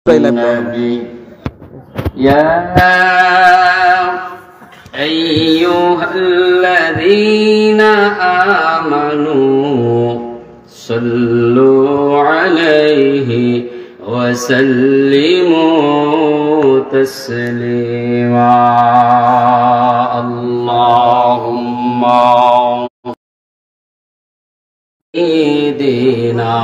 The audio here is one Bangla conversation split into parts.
النبي يا أيها الذين آمنوا صلوا عليه وسلموا تسليما اللهم سيدنا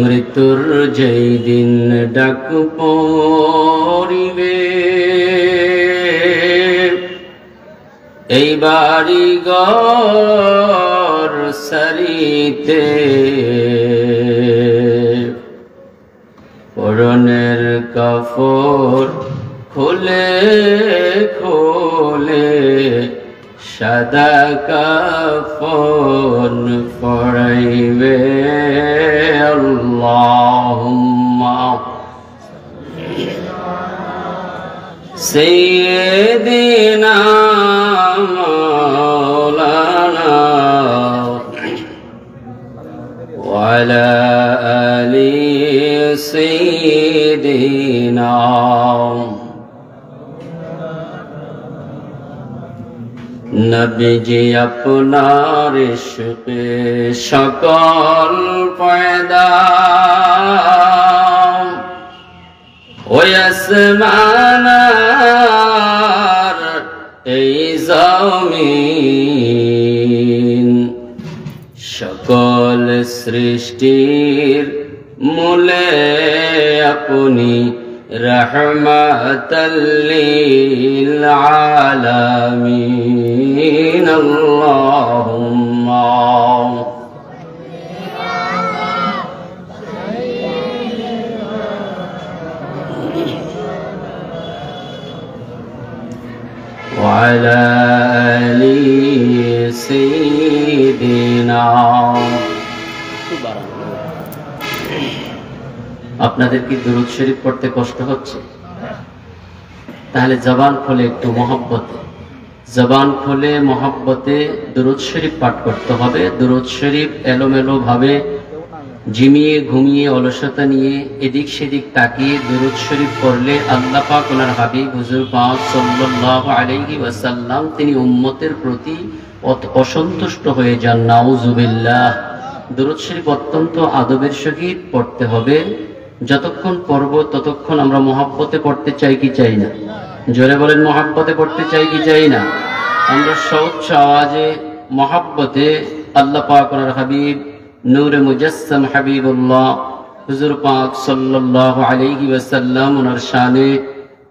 মৃত্যুর যেই দিন ডাক পড়িবে এই বাড়ি ঘর সারিতে পরনের কাফর খুলে খুলে সাদা কাফন পরাইবে আল্লাহুম্মা সাইয়্যিদিনা মাওলানা ওয়া আলা আলি সাইয়্যিদিনা নবীজি আপনার ইশকে সকল পয়দা ওই আসমানার এই জমিন সকল সৃষ্টির মূলে আপনি রহমাতাল লিল আলামিন আল্লাহুম্মা ওয়া আলা আলি সাইয়্যিদিনা। আপনাদের কি দুরূদ শরীফ পড়তে কষ্ট হচ্ছে? তাহলে জবান খুলে একটু মহব্বতে, জবান খুলে মহব্বতে দুরূদ শরীফ পাঠ করতে হবে। দুরূদ শরীফ এলোমেলো ভাবে জিমিয়ে ঘুমিয়ে অলসতা নিয়ে এদিক সেদিক তাকিয়ে দুরূদ শরীফ পড়লে আল্লাহ পাক ওনার হাবিব হুজুর পাক সাল্লাল্লাহু আলাইহি ওয়াসাল্লাম তিনি উম্মতের প্রতি অসন্তুষ্ট হয়ে যান। নাউযুবিল্লাহ। দুরূদ শরীফ অত্যন্ত আদবের সহিত পড়তে হবে। যতক্ষণ পড়ব ততক্ষণ আমরা মহব্বতে পড়তে চাই কি চাই না? জোরে বলেন, মহব্বতে পড়তে চাই কি চাই না? আমরা সউচ্চ আওয়াজে মহব্বতে আল্লাহ পাক ওনার হাবিব নূরে মুজাসসাম হাবিবুল্লাহ হুজুর পাক সাল্লাল্লাহু আলাইহি ওয়াসাল্লাম ওনার শানে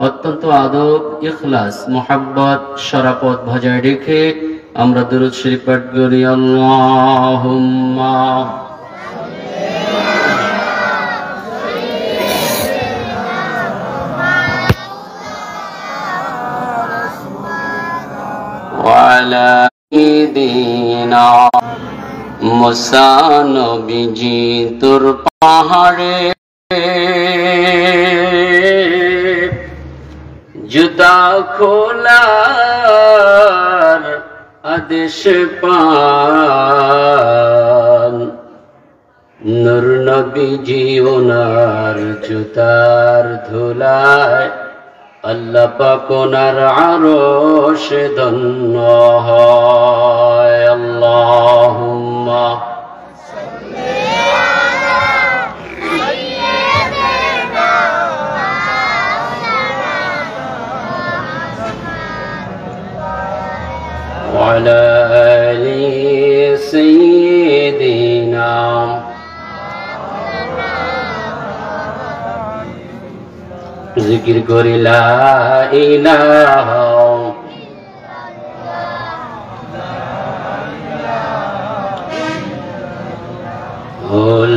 অত্যন্ত আদব, ইখলাস, মহব্বত, শরাফত বজায় রেখে আমরা দুরূদ শরীফ পাঠ করি। আল্লাহুম্মা ওয়ালা ইদিনা মুসা নবীজি তোর পাহাড়ে জুতা খোলার আদেশ পান। নূর নবীজি ওনার জুতার ধুলায় আল্লাহ পাক ওনার আরশ ধন্য হয়। আল্লাহুম্মা ওয়া আলা আলি সাইয়্যিদিনা। জিকির করি লা ইলাহা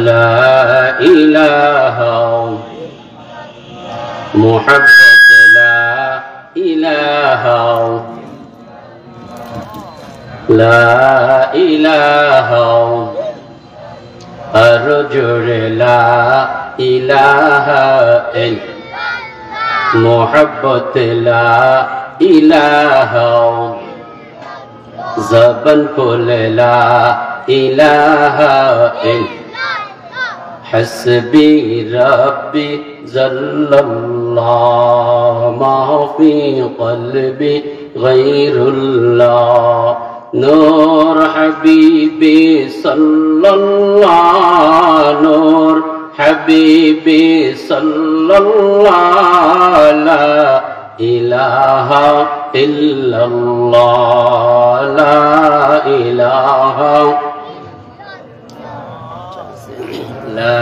লা ইলাহা মুহাব্বত লা ইলাহা লা ইলাহা আরো জোরে লা ইলাহা मोहब्बत ला इलाहा जबन खोले ला ইলাহা হাসবি রাব্বি জাল্লাল্লাহ মা ফি কলবি গায়রুল্লাহ নূর হাবিবি সাল্লাল্লাহ নূর হাবিবি সাল্লাল্লাহ লা ইলাহা ইল্লাল্লাহ লা ইলাহা লা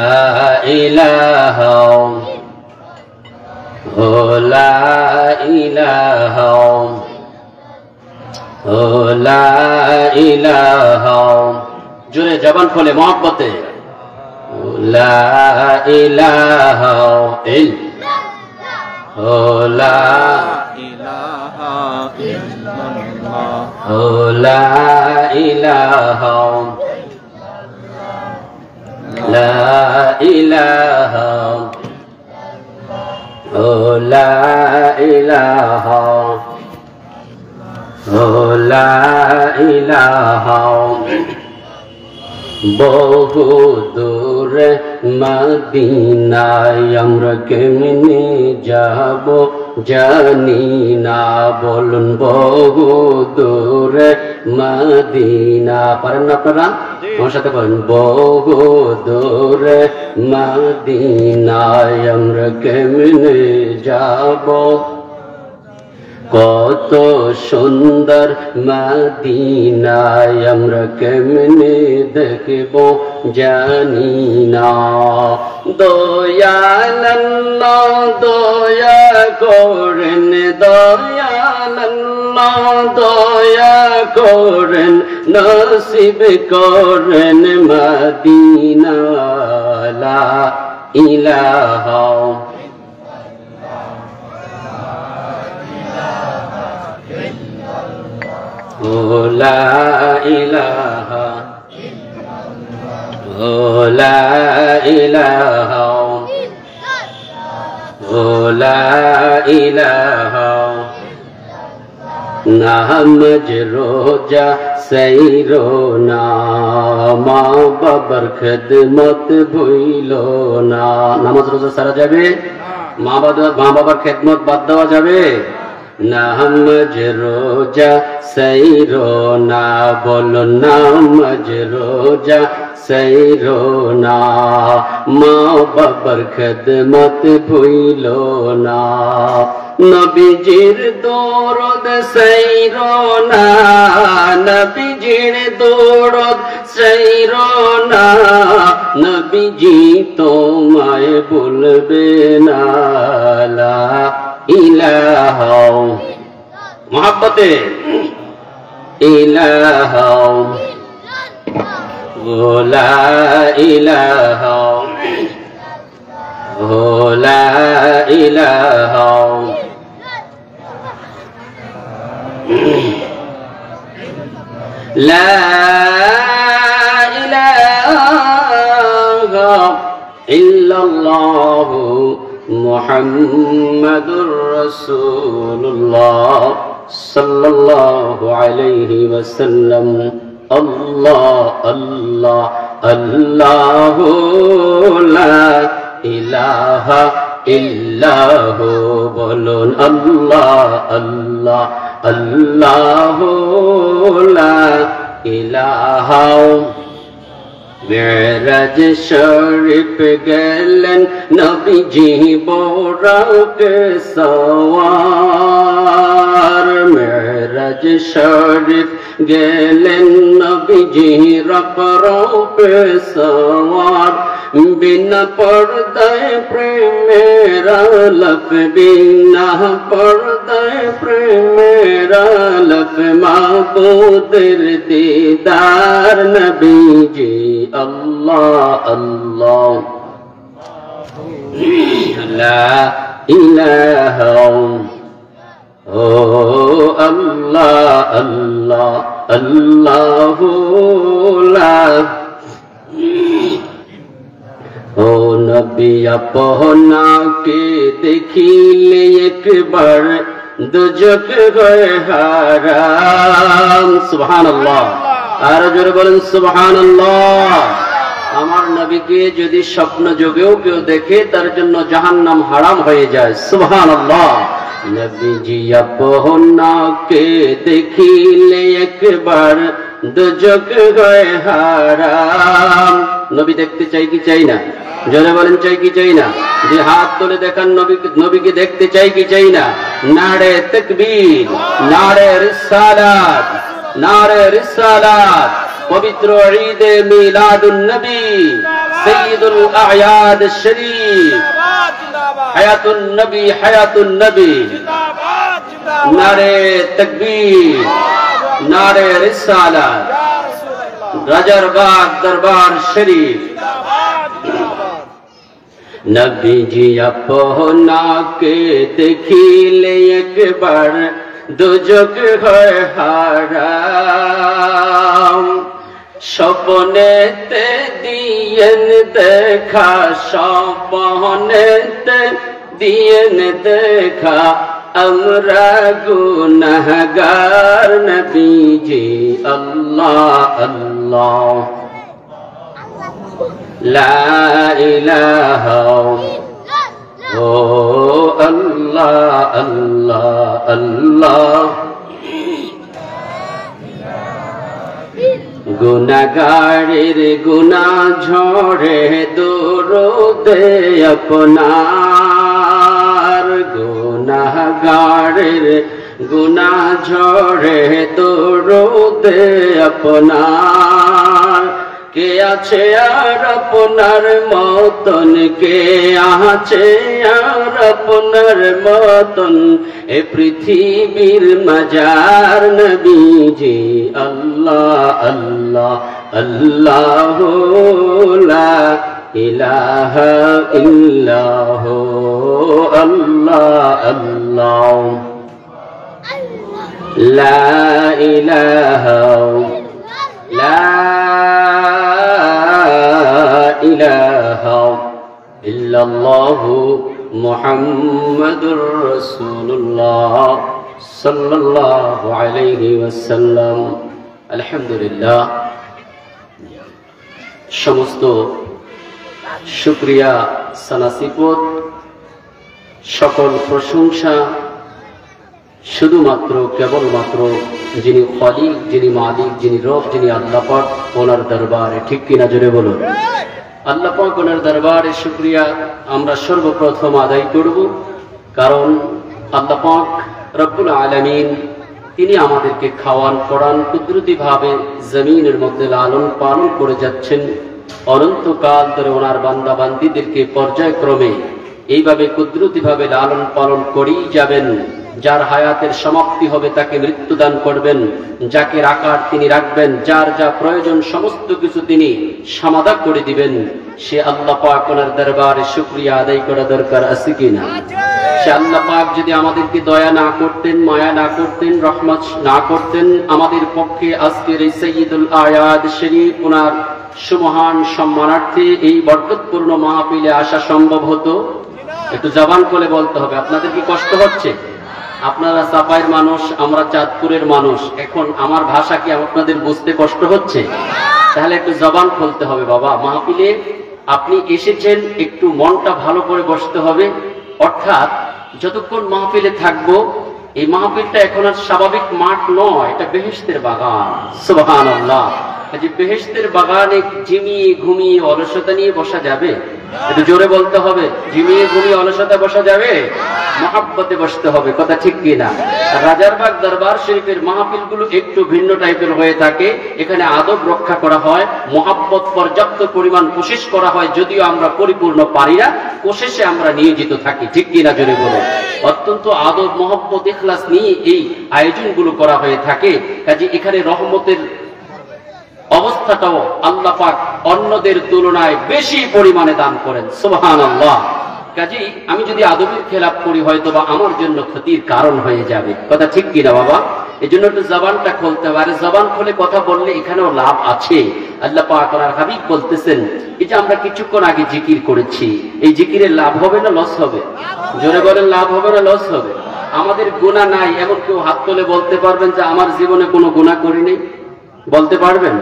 ইলাহা ও লা ইলাহা ও লা ইলাহা জোরে জবান খোলে মহব্বতে লা ইলাহা ইল্লাল্লাহ ও লা ইলাহা ইল্লাল্লাহ ও লা ইলাহা লা ইলাহা ও লা ইলাহা ও লা ইলাহা বহু দূরে মদিনায় আমরা কেমনে যাব জানি না বলুন বহু দূরে মদিনা পারেন না আপনারা আমার সাথে বলেন বহু দূরে মদিনায় আমরা কেমনে যাব কত সুন্দর মদিনায় আমরা কেমনে দেখব জানি না দয়াল্লাহ দয়া করেন দয়াল্লাহ দয়া করেন নসিব করেন মদিনা লা ইলাহা ও লা ইলাহা ও লা ইলাহা ও লা ইলাহা নামাজ রোজা সৈরো না মা বাবার খেদমত ভুইলো না নামাজ রোজা সারা যাবে মা বাবার খেদমত বাদ দেওয়া যাবে নামাজ রোজা সৈরো না বলো নামাজ রোজা সৈরো না মা বাবার খেদমত ভুইলো না নবীজির দরদ সৈরো না নবীজির দরদ সৈরো না নবীজি তোমায় বলবে না লা ইলাহা মোহাব্বতে ইলাহা ও লা ইলাহা ও লা ইলাহা লা ইলাহা ইল্লাল্লাহ মুহাম্মাদুর রাসূলুল্লাহ সাল্লাল্লাহু আলাইহি ওয়াসাল্লাম আল্লাহ আল্লাহ আল্লাহু লা ইলাহা ইল্লাহু বলুন আল্লাহ আল্লাহ আল্লাহু লা ইলাহা মেরাজ শরীফ গেলেন নবীজি বোরাকে সওয়ার মেরাজ শরীফ গেলেন নবীজি রপরপে সওয়ার বিনা পর্দায় প্রেমের আলফ বিনা পর্দায় প্রেমের আলফ মাবুদের দিদার নবীজি আল্লাহ আল্লাহ লা ইলাহা ও আল্লাহ আল্লাহ আল্লাহু লা ও নবী আপনাকে দেখিলে একবার দুজক হয় হারাম সুবহানাল্লাহ আর জোরে বলেন সুবহানাল্লাহ। আমার নবীকে যদি স্বপ্ন যোগেও কেউ দেখে তার জন্য জাহান্নাম হারাম হয়ে যায়। সুবহানাল্লাহ। নবীজি আপনাকে দেখিলে একবার দুজক হয় হারাম। নবী দেখতে চাই কি চাই না? জোরে বলেন চাই কি চাই না? যে হাত তুলে দেখান নবীকে দেখতে চাই কি চাই না? নারে তাকবীর, নারে রিসালাত, নারে রিসালাত। পবিত্র ঈদে মিলাদুন নবী, সাইয়্যিদুল আ'য়াদ শরীফ, হায়াতুন নবী, হায়াতুন নবী। নারে তাকবীর, নারে রিসালাত। রাজারবাগ দরবার শরীফ। নবীজি আপনাকে দেখিলে একবার দুজক হয় হারাম। স্বপ্নেতে দিয়েন দেখা, স্বপ্নেতে দিয়েন দেখা আমরা গুনাহগার। নবীজি আল্লাহ আল্লাহ লা ইলাহা ও আল্লাহ আল্লাহ আল্লাহ। গুনাহগারের গুনাহ ঝরে দরুদে আপনার। গুনাহগারের গুনাহ ঝরে দরুদে আপনার। কে আছে আর আপনার মতন, কে আছে আর আপনার মতন এ পৃথিবীর মাজার। নবীজি আল্লাহ আল্লাহ আল্লাহ লা ইলাহা ইল্লাহু আল্লাহ আল্লাহ লা ইলাহা লা ইলাহা ইল্লাল্লাহু মুহাম্মাদুর রাসূলুল্লাহ সাল্লাল্লাহু আলাইহি ওয়াসাল্লাম। আলহামদুলিল্লাহ, সমস্ত শুকরিয়া, সানাসিফত, সকল প্রশংসা শুধুমাত্র কেবলমাত্র যিনি খালিক, যিনি মালিক, যিনি রব, যিনি আল্লাহ পাক, ওনার দরবারে। ঠিক কিনা জোরে বলুন। আল্লাহ পাক ওনার দরবারে শুকরিয়া আমরা সর্বপ্রথম আদায় করব, কারণ আল্লাহ পাক রব্বুল আলামিন তিনি আমাদেরকে খাওয়ান পড়ান, কুদরতিভাবে জমিনের মধ্যে লালন পালন করে যাচ্ছেন। অনন্তকাল ধরে ওনার বান্দা বান্দীদেরকে পর্যায়ক্রমে এইভাবে কুদরতিভাবে লালন পালন করেই যাবেন। যার হায়াতের সমাপ্তি হবে তাকে মৃত্যুদান করবেন, যাকে রাখার তিনি রাখবেন, যার যা প্রয়োজন সমস্ত কিছু তিনি সমাধা করে দিবেন। সে আল্লাহ পাক ওনার দরবারে শুকরিয়া আদায় করা দরকার আছে কিনা? সে আল্লাহ পাক যদি আমাদেরকে দয়া না করতেন, মায়া না করতেন, রহমত না করতেন, আমাদের পক্ষে আজকের এই সাইয়্যিদুল আ'য়াদ শরীফ ওনার সুমহান সম্মানার্থে এই বরকতপূর্ণ মাহফিলে আসা সম্ভব হতো? একটু জবান খুলে বলতে হবে। আপনাদের কি কষ্ট হচ্ছে? আপনারা চাপাইয়ের মানুষ, আমরা চাঁদপুরের মানুষ। এখন আমার ভাষা কি আপনাদের বুঝতে কষ্ট হচ্ছে? তাহলে একটু জবান খুলতে হবে। বাবা, মাহফিলে আপনি এসেছেন, একটু মনটা ভালো করে বসতে হবে। অর্থাৎ যতক্ষণ মাহফিলে থাকবো, এই মাহফিলটা এখন আর স্বাভাবিক মাঠ নয়, এটা বেহেশতের বাগান। সুবহানাল্লাহ। যে বেহেশতের বাগানে ঝিমিয়ে ঘুমিয়ে অলসতা নিয়ে বসা যাবে? একটু জোরে বলতে হবে। ঝিমিয়ে ঘুমিয়ে অলসতা বসা যাবে? মহাব্বতে বসতে হবে। কথা ঠিক কিনা? রাজারবাগ দরবার শরীফের মাহফিলগুলো একটু ভিন্ন টাইপের হয়ে থাকে। এখানে আদব রক্ষা করা হয়, মহাব্বত পর্যাপ্ত পরিমাণ কোশিশ করা হয়, যদিও আমরা পরিপূর্ণ পারি না, কোশিশে আমরা নিয়োজিত থাকি। ঠিক কিনা জোরে বলো। অত্যন্ত আদব, মহব্বত, ইখলাস নিয়ে এই আয়োজনগুলো করা হয়ে থাকে। কাজে এখানে রহমতের অবস্থাটাও আল্লাহ পাক অন্যদের তুলনায় বেশি পরিমাণে দান করেন। সুবহানাল্লাহ। কাজেই আমি যদি আদবের খেলাপ করি হয়তো বা আমার জন্য ক্ষতির কারণ হয়ে যাবে। কথা ঠিক কিনা বাবা? এই জন্য একটু জবানটা খুলতে হবে। আর জবান খুলে কথা বললে এখানেও লাভ আছে। আল্লাহ পাক আর হাবিব বলতেছেন, এই যে আমরা কিছুক্ষণ আগে জিকির করেছি, এই জিকিরের লাভ হবে না লস হবে? জোরে বলেন, লাভ হবে না লস হবে? আমাদের গুনাহ নাই এমন কেউ হাত তুলে বলতে পারবেন যে আমার জীবনে কোনো গুনাহ করি নাই? বলতে পারবেন?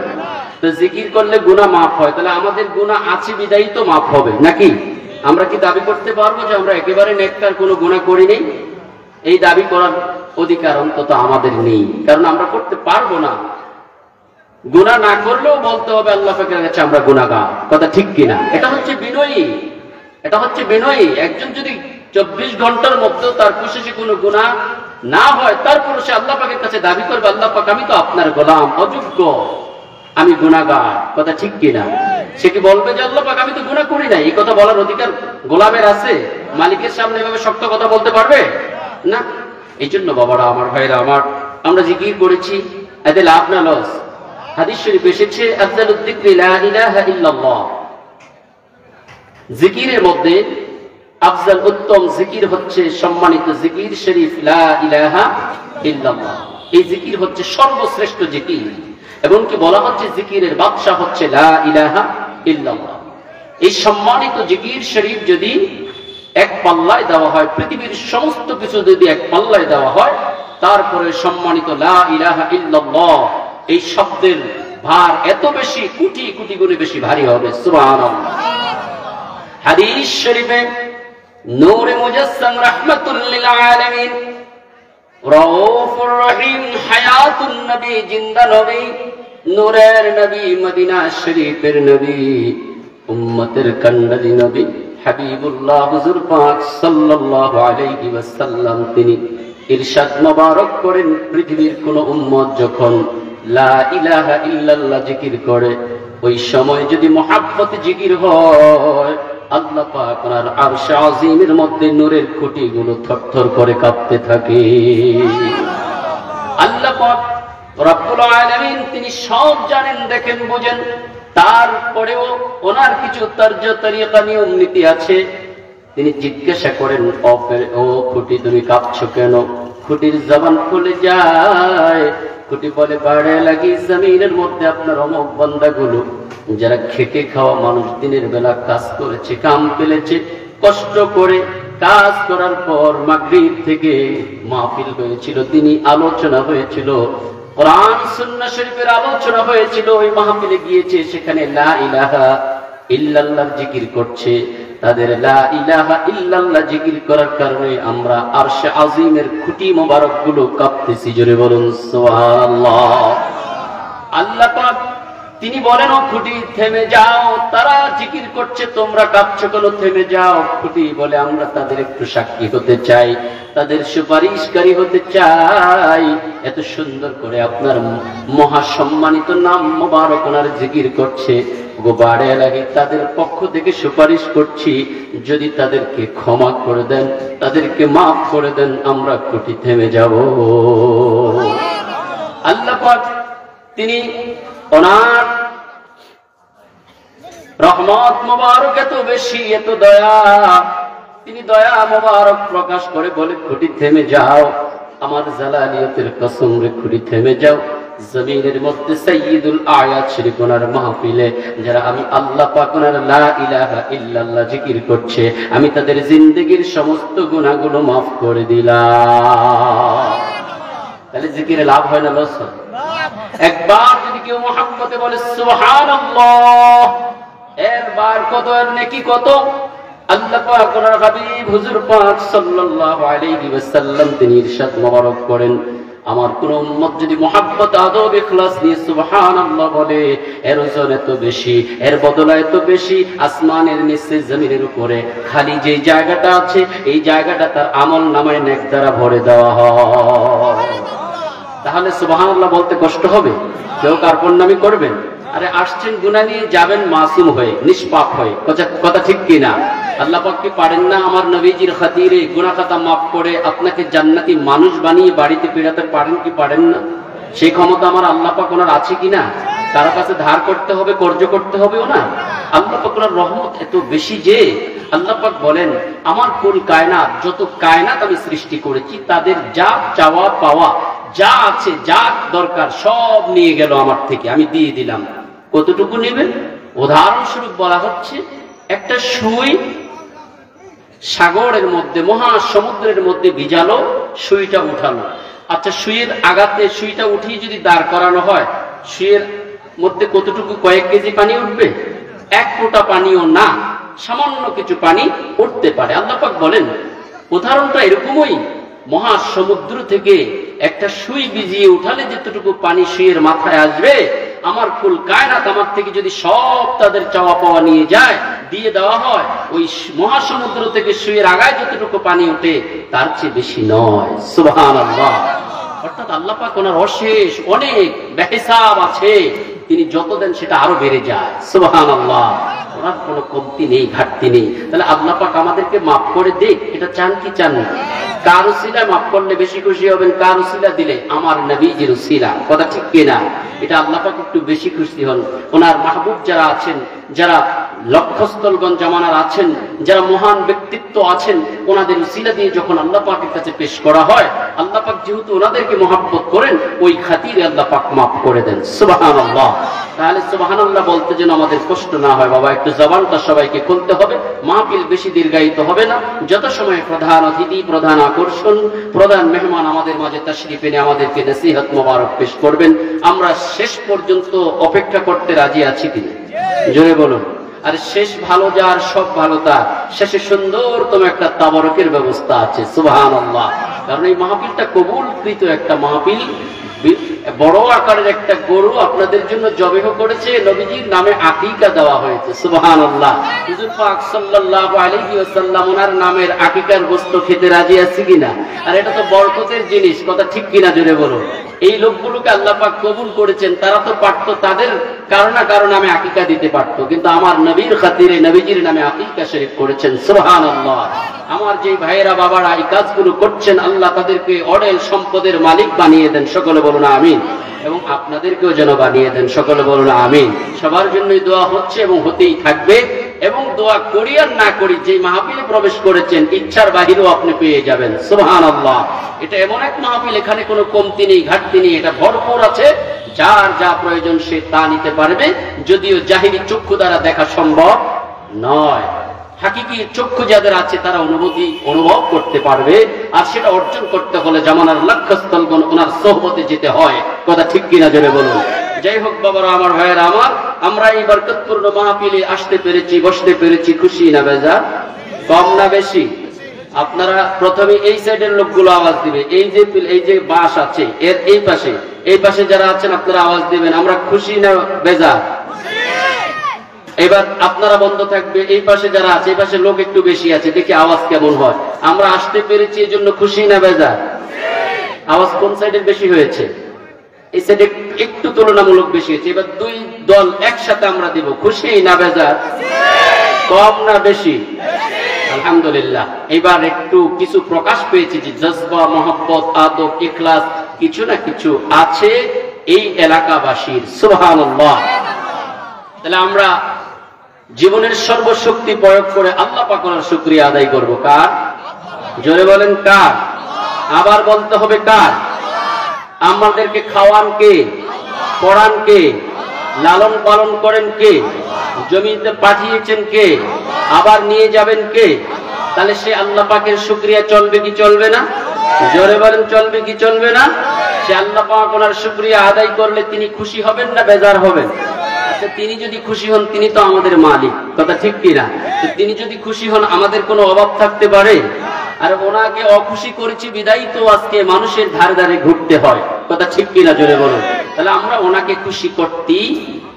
তো জিকির করলে গুনাহ মাফ হয়, তাহলে আমাদের গুনাহ আছে বিদায়ী তো মাফ হবে নাকি? আমরা কি দাবি করতে পারবো যে আমরা একেবারে নেককার কোনো গুনাহ করি নেই? এই দাবি করার অধিকার অন্তত আমাদের নেই, কারণ আমরা করতে পারবো না। গুনাহ না করলেও বলতে হবে আল্লাহ পাকের কাছে আমরা গুনাহগার, কথা ঠিক কিনা? এটা হচ্ছে বিনয়ী, এটা হচ্ছে বিনয়ী। একজন যদি 24 ঘন্টার মধ্যে তার কোশিশে কোনো গুনাহ না হয়, তারপর সে আল্লাহ পাকের কাছে দাবি করবে আল্লাহ পাক আমি তো আপনার গোলাম, অযোগ্য, আমি গুনাহগার, কথা ঠিক কিনা? সে কি বলবে যে আল্লাহ পাক আমি তো গুনাহ করি নাই? এই কথা বলার অধিকার গোলামের আছে? মালিকের সামনে এভাবে শক্ত কথা বলতে পারবে না। এই জন্য বাবারা আমার, ভাইরা আমার, আমরা জিকির করেছি, এতে লাভ না লস? হাদিস শরীফ এসেছে আফজালুদ যিকরি লা ইলাহা ইল্লাল্লাহ, জিকিরের মধ্যে আফজাল উত্তম জিকির হচ্ছে সম্মানিত জিকির শরীফ লা ইলাহা ইল্লাল্লাহ। এই জিকির হচ্ছে সর্বশ্রেষ্ঠ জিকির, এবং কি বলা হচ্ছে জিকিরের বাদশা হচ্ছে লা ইলাহা ইল্লাল্লাহ। এই সম্মানিত জিকির শরীফ যদি এক পাল্লায় দেওয়া হয়, পৃথিবীর সমস্ত কিছু যদি এক পাল্লায় দেওয়া হয়, তারপরে সম্মানিত লা ইলাহা ইল্লাল্লাহ এই শব্দের ভার এত বেশি, কোটি কোটি গুণে বেশি ভারী হবে। সুবহানাল্লাহ। হাদিস শরীফে নূরে মুজাসসাম রাহমাতুল লিল আলামিন, রাউফুর রহিম, হায়াতুন নবী, জিন্দা নবী, নূরের নবী, মদিনা শরীফের নবী, উম্মতের কান্ডারি নবী হাবিবুল্লাহ হুজুর পাক সাল্লাল্লাহু আলাইহি ওয়াসাল্লাম তিনি ইরশাদ মোবারক করেন, পৃথিবীর কোন উম্মত যখন লা ইলাহা ইল্লাল্লাহ জিকির করে, ওই সময় যদি মুহাব্বতে জিকির হয়, আল্লাহ পাক ওনার আরশ আজিমের মধ্যে নূরের খুঁটিগুলো থরথর করে কাঁপতে থাকে। আল্লাহ পাক রব্বুল আলামিন তিনি সব জানেন, দেখেন, বুঝেন, তারপরেও ওনার কিছু তর্জ তরিকা নিয়ম নীতি আছে। তিনি জিজ্ঞাসা করেন, ও খুঁটি তুমি কাঁপছো কেন? খুঁটির জবান খুলে যায়, খুঁটি বলে বাড়ে লাগি জমিনের মধ্যে আপনার অমুক বান্দাগুলো যারা খেটে খাওয়া মানুষ, দিনের বেলা কাজ করেছে, কাম ফেলেছে, কষ্ট করে কাজ করার পর মাগরিব থেকে মাহফিল হয়েছিল, তিনি আলোচনা হয়েছিল, কোরআন সুন্নাহ শরীফের আলোচনা হয়েছিল, ওই মাহফিলে গিয়েছে, সেখানে লা ইলাহা ইল্লাল্লাহ জিকির করছে। তাদের লা ইলাহা ইল্লাল্লাহ জিকির করার কারণে আমরা আরশে আজিমের খুঁটি মোবারক গুলো কাঁপতেছি। জোরে বলুন সুবহানাল্লাহ। আল্লাহ পাক তিনি বলেন, ও খুঁটি থেমে যাও, তারা জিকির করছে, তোমরা কাঁপছো কেন? থেমে যাও। খুঁটি বলে, আমরা তাদের একটু সাক্ষী হতে চাই, তাদের সুপারিশকারী হতে চাই। এত সুন্দর করে আপনার মহাসম্মানিত নাম মোবারক ওনার জিকির করছে, গোবারে লাগে তাদের পক্ষ থেকে সুপারিশ করছি, যদি তাদেরকে ক্ষমা করে দেন, তাদেরকে মাফ করে দেন, আমরা খুঁটি থেমে যাব। আল্লাহ পাক তিনি ওনার রহমত মোবারক এত বেশি, এত দয়া, তিনি দয়া মোবারক প্রকাশ করে বলে, খুঁটি থেমে যাও, আমার জালালিয়তের কসম রে, খুঁটি থেমে যাও। জমিনের মধ্যে সাইয়্যিদুল আয়াত শরীফ ওনার মাহফিলে যারা আমি আল্লাহ পাক ওনার লা ইলাহা ইল্লাল্লাহ জিকির করছে, আমি তাদের জিন্দেগীর সমস্ত গুনাহগুলো মাফ করে দিলাম। তাহলে জিকিরে লাভ হয় না লস হয়? একবার যদি কেউ মুহাব্বতে বলে সুবহানাল্লাহ, এরবার কত, এর নেকি কত। আল্লাহ পাক ওনার হাবিব হুজুর পাক সাল্লাল্লাহু আলাইহি ওয়াসাল্লাম তিনি ইরশাদ মোবারক করেন, আমার কোন উম্মত যদি মুহাব্বত আদব ইখলাস নিয়ে সুবহানাল্লাহ বলে, এর ওজন এত বেশি, এর বদলা এত বেশি, আসমানের নিচে জমিনের উপরে খালি যে জায়গাটা আছে, এই জায়গাটা তার আমল নামায় নেক দ্বারা ভরে দেওয়া হয়। তাহলে সুবহানাল্লাহ বলতে কষ্ট হবে? কেউ কার্পণ্যমি করবেন? আরে আসছেন গুনাহ নিয়ে, যাবেন মাসুম হয়ে, নিষ্পাপ হয়ে, কথা ঠিক কিনা? আল্লাহ পাক কি পারেন না আমার নবীজির খাতিরে গুনাহ খাতা মাফ করে আপনাকে জান্নাতি মানুষ বানিয়ে বাড়িতে ফেরাতে পারেন কি পারেন না? সেই ক্ষমতা আমার আল্লাহ পাক ওনার আছে কিনা? কারো কাছে ধার করতে হবে, কর্জ করতে হবে ওনার? আল্লাহ পাক ওনার রহমত এত বেশি যে আল্লাহ পাক বলেন, আমার কোন কায়নাত, যত কায়নাত আমি সৃষ্টি করেছি, তাদের যা চাওয়া পাওয়া যা আছে, যা দরকার সব নিয়ে গেল আমার থেকে, আমি দিয়ে দিলাম। কতটুকু নেবেন? উদাহরণস্বরূপ বলা হচ্ছে, একটা সুই সাগরের মধ্যে, মহাসমুদ্রের মধ্যে ভিজালো, সুইটা উঠালো। আচ্ছা, সুইয়ের আঘাতে সুইটা উঠিয়ে যদি দাঁড় করানো হয়, সুইয়ের মধ্যে কতটুকু কয়েক কেজি পানি উঠবে? এক ফোঁটা পানিও না, সামান্য কিছু পানি উঠতে পারে। আল্লাহ পাক বলেন উদাহরণটা এরকমই, মহাসমুদ্র থেকে একটা সুই ভিজিয়ে উঠালে যেতটুকু পানি সুইয়ের মাথায় আসবে, আমার কুল কায়নাত আমার থেকে যদি সব তাদের চাওয়া পাওয়া নিয়ে যায়, দিয়ে দেওয়া হয়, ওই মহাসমুদ্র থেকে সুইয়ের আগায় যতটুকু পানি ওঠে তার চেয়ে বেশি নয়। সুবহানাল্লাহ। অর্থাৎ আল্লাহ পাক ওনার অশেষ অনেক বেহিসাব আছে, তিনি যত দেন সেটা আরো বেড়ে যায়। সুবহানাল্লাহ। ওনার কোনো কমতি নেই, ঘাটতি নেই। তাহলে আল্লাহ পাক আমাদেরকে মাফ করে দিক, এটা চান কি চান না? কার উসিলায় মাফ করলে বেশি খুশি হবেন? কার উসিলা দিলে? আমার নবীজির উসিলা। কথা ঠিক কিনা? এটা আল্লাহ পাক একটু বেশি খুশি হন। ওনার মাহবুব যারা আছেন, যারা লক্ষ্যস্থলগঞ্জ জামানার আছেন, যারা মহান ব্যক্তিত্ব আছেন, ওনাদের উসিলা দিয়ে যখন আল্লাহ পাকের কাছে পেশ করা হয়, আল্লাহ পাক যেহেতু ওনাদেরকে মহব্বত করেন, ওই খাতিরে আল্লাহ পাক মাফ করে দেন। সুবহানাল্লাহ। তাহলে সুবহানাল্লাহ বলতে যেন আমাদের কষ্ট না হয় বাবা, একটু জবানটা সবাইকে খুলতে হবে। মাহফিল বেশি দীর্ঘায়িত হবে না। যত সময় প্রধান অতিথি, প্রধান আকর্ষণ, প্রধান মেহমান আমাদের মাঝে তাশরিফ এনে আমাদেরকে নসিহত মোবারক পেশ করবেন, আমরা শেষ পর্যন্ত অপেক্ষা করতে রাজি আছি কিনা? জোরে বলুন। আর শেষ ভালো যার, সব ভালো তার, শেষে সুন্দরতম একটা তাবারকের ব্যবস্থা আছে। সুবহানাল্লাহ। কারণ এই মাহফিলটা কবুলকৃত একটা মাহফিল। বড় আকারের একটা গরু আপনাদের জন্য জবেহ করেছে, নবীজির নামে আকিকা দেওয়া হয়েছে। সুবহানাল্লাহ। হুজুর পাক সাল্লাল্লাহু আলাইহি ওয়াসাল্লাম ওনার নামের আকিকার গোশত খেতে রাজি আছে কিনা? আর এটা তো বরকতের জিনিস, কথা ঠিক কিনা? জোরে বলুন। এই লোকগুলোকে আল্লাহ পাক কবুল করেছেন, তারা তো পারতো তাদের কারণ নামে আকিকা দিতে পারতো, কিন্তু আমার নবীর খাতিরে নবীজির নামে আকিকা শরীফ করেছেন। সুবহানাল্লাহ। আমার যে ভাইয়েরা বাবারা এই কাজগুলো করছেন, আল্লাহ তাদেরকে অঢেল সম্পদের মালিক বানিয়ে দেন। সকলে বলুন আমিন। এবং আপনাদেরকেও যেন বানিয়ে দেন। সকলে বলুন আমিন। সবার জন্যই দোয়া হচ্ছে এবং হতেই থাকবে। এবং দোয়া করি আর না করি, যে মাহফিলে প্রবেশ করেছেন ইচ্ছার বাহিরেও আপনি পেয়ে যাবেন। সুবহানাল্লাহ। এটা এমন এক মাহফিল, এখানে কোনো কমতি নেই, ঘাটতি নেই, এটা ভরপুর আছে। যার যা প্রয়োজন সে তা নিতে পারবে, যদিও জাহিরি চক্ষু দ্বারা দেখা সম্ভব নয়। হাকিকি চক্ষু যাদের আছে তারা অনুভব করতে পারবে। আর সেটা অর্জন করতে হলে জামানার লক্ষ্যস্থলগণ ওনার সোহবতে যেতে হয়। কথা ঠিক কিনা? জোরে বলুন। যাই হোক বাবারা, আমার ভাইয়েরা আমার, আমরা এই বরকতপূর্ণ মাহফিলে আসতে পেরেছি, বসতে পেরেছি, খুশি না বেজার? কম না বেশি? আপনারা প্রথমে এই সাইডের লোকগুলো আওয়াজ দিবে। এই যে বাস আছে এর এই পাশে যারা আছেন আপনারা আওয়াজ দিবেন। আমরা খুশি না বেজার? এবার আপনারা বন্ধ থাকবে। এই পাশে যারা আছে, এই পাশে লোক একটু বেশি আছে, দেখি আওয়াজ কেমন হয়। আমরা আসতে পেরেছি এই জন্য খুশি না বেজার? আওয়াজ কোন সাইডের বেশি হয়েছে? এই সাইডে একটু তুলনামূলক বেশি হয়েছে। এবার দুই দল একসাথে আমরা দিব। খুশি না বেজার? কম না বেশি? আলহামদুলিল্লাহ। এবার একটু কিছু প্রকাশ পেয়েছে যে জজবা, মহব্বত, আদব, ইখলাস কিছু না কিছু আছে এই এলাকাবাসীর। সুবহানাল্লাহ। তাহলে আমরা জীবনের সর্বশক্তি প্রয়োগ করে আল্লাহ পাকের শুকরিয়া আদায় করব। কার? জোরে বলেন কার? আবার বলতে হবে কার? আমাদেরকে খাওয়ান কে? পড়ান কে? লালন পালন করেন কে? জমিতে পাঠিয়েছেন কে? আবার নিয়ে যাবেন কে? তাহলে সে আল্লাহ পাকের শুকরিয়া চলবে কি চলবে না? জোরে বলেন চলবে কি চলবে না? সে আল্লাহ পাক ওনার শুকরিয়া আদায় করলে তিনি খুশি হবেন না বেজার হবেন? তিনি যদি খুশি হন তিনি তো আমাদের মালিক। কথা ঠিক কিনা? তিনি যদি খুশি হন আমাদের কোনো অভাব থাকতে পারে? আর ওনাকে অখুশি করেছি বিদায়ী তো আজকে মানুষের ধারে ধারে ঘুরতে হয়। কথা ঠিক কিনা? জোরে বলুন। তাহলে আমরা ওনাকে খুশি করতেই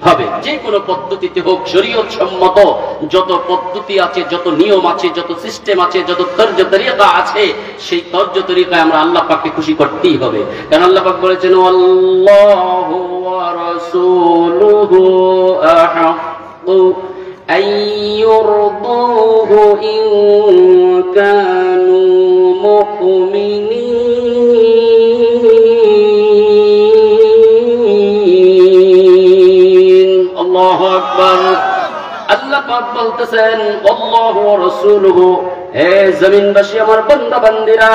হবে, যে কোনো পদ্ধতিতে হোক। শরীয়ত সম্মত যত পদ্ধতি আছে, যত নিয়ম আছে, যত সিস্টেম আছে, যত তর্জ তরিকা আছে, সেই তর্জ তরিকায় আমরা আল্লাহ পাককে খুশি করতেই হবে। কারণ আল্লাহ পাক বলেছেন আল্লাহু ওয়া রাসূলুহু আহাqqu আন ইউরদুহু ইন কানু মুমিনিন। আল্লাহু আকবার। আল্লাহ পাক বলতেছেন আল্লাহু ওয়া রাসূলুহু, হে জমিনবাসী আমার বান্দা বান্দিরা,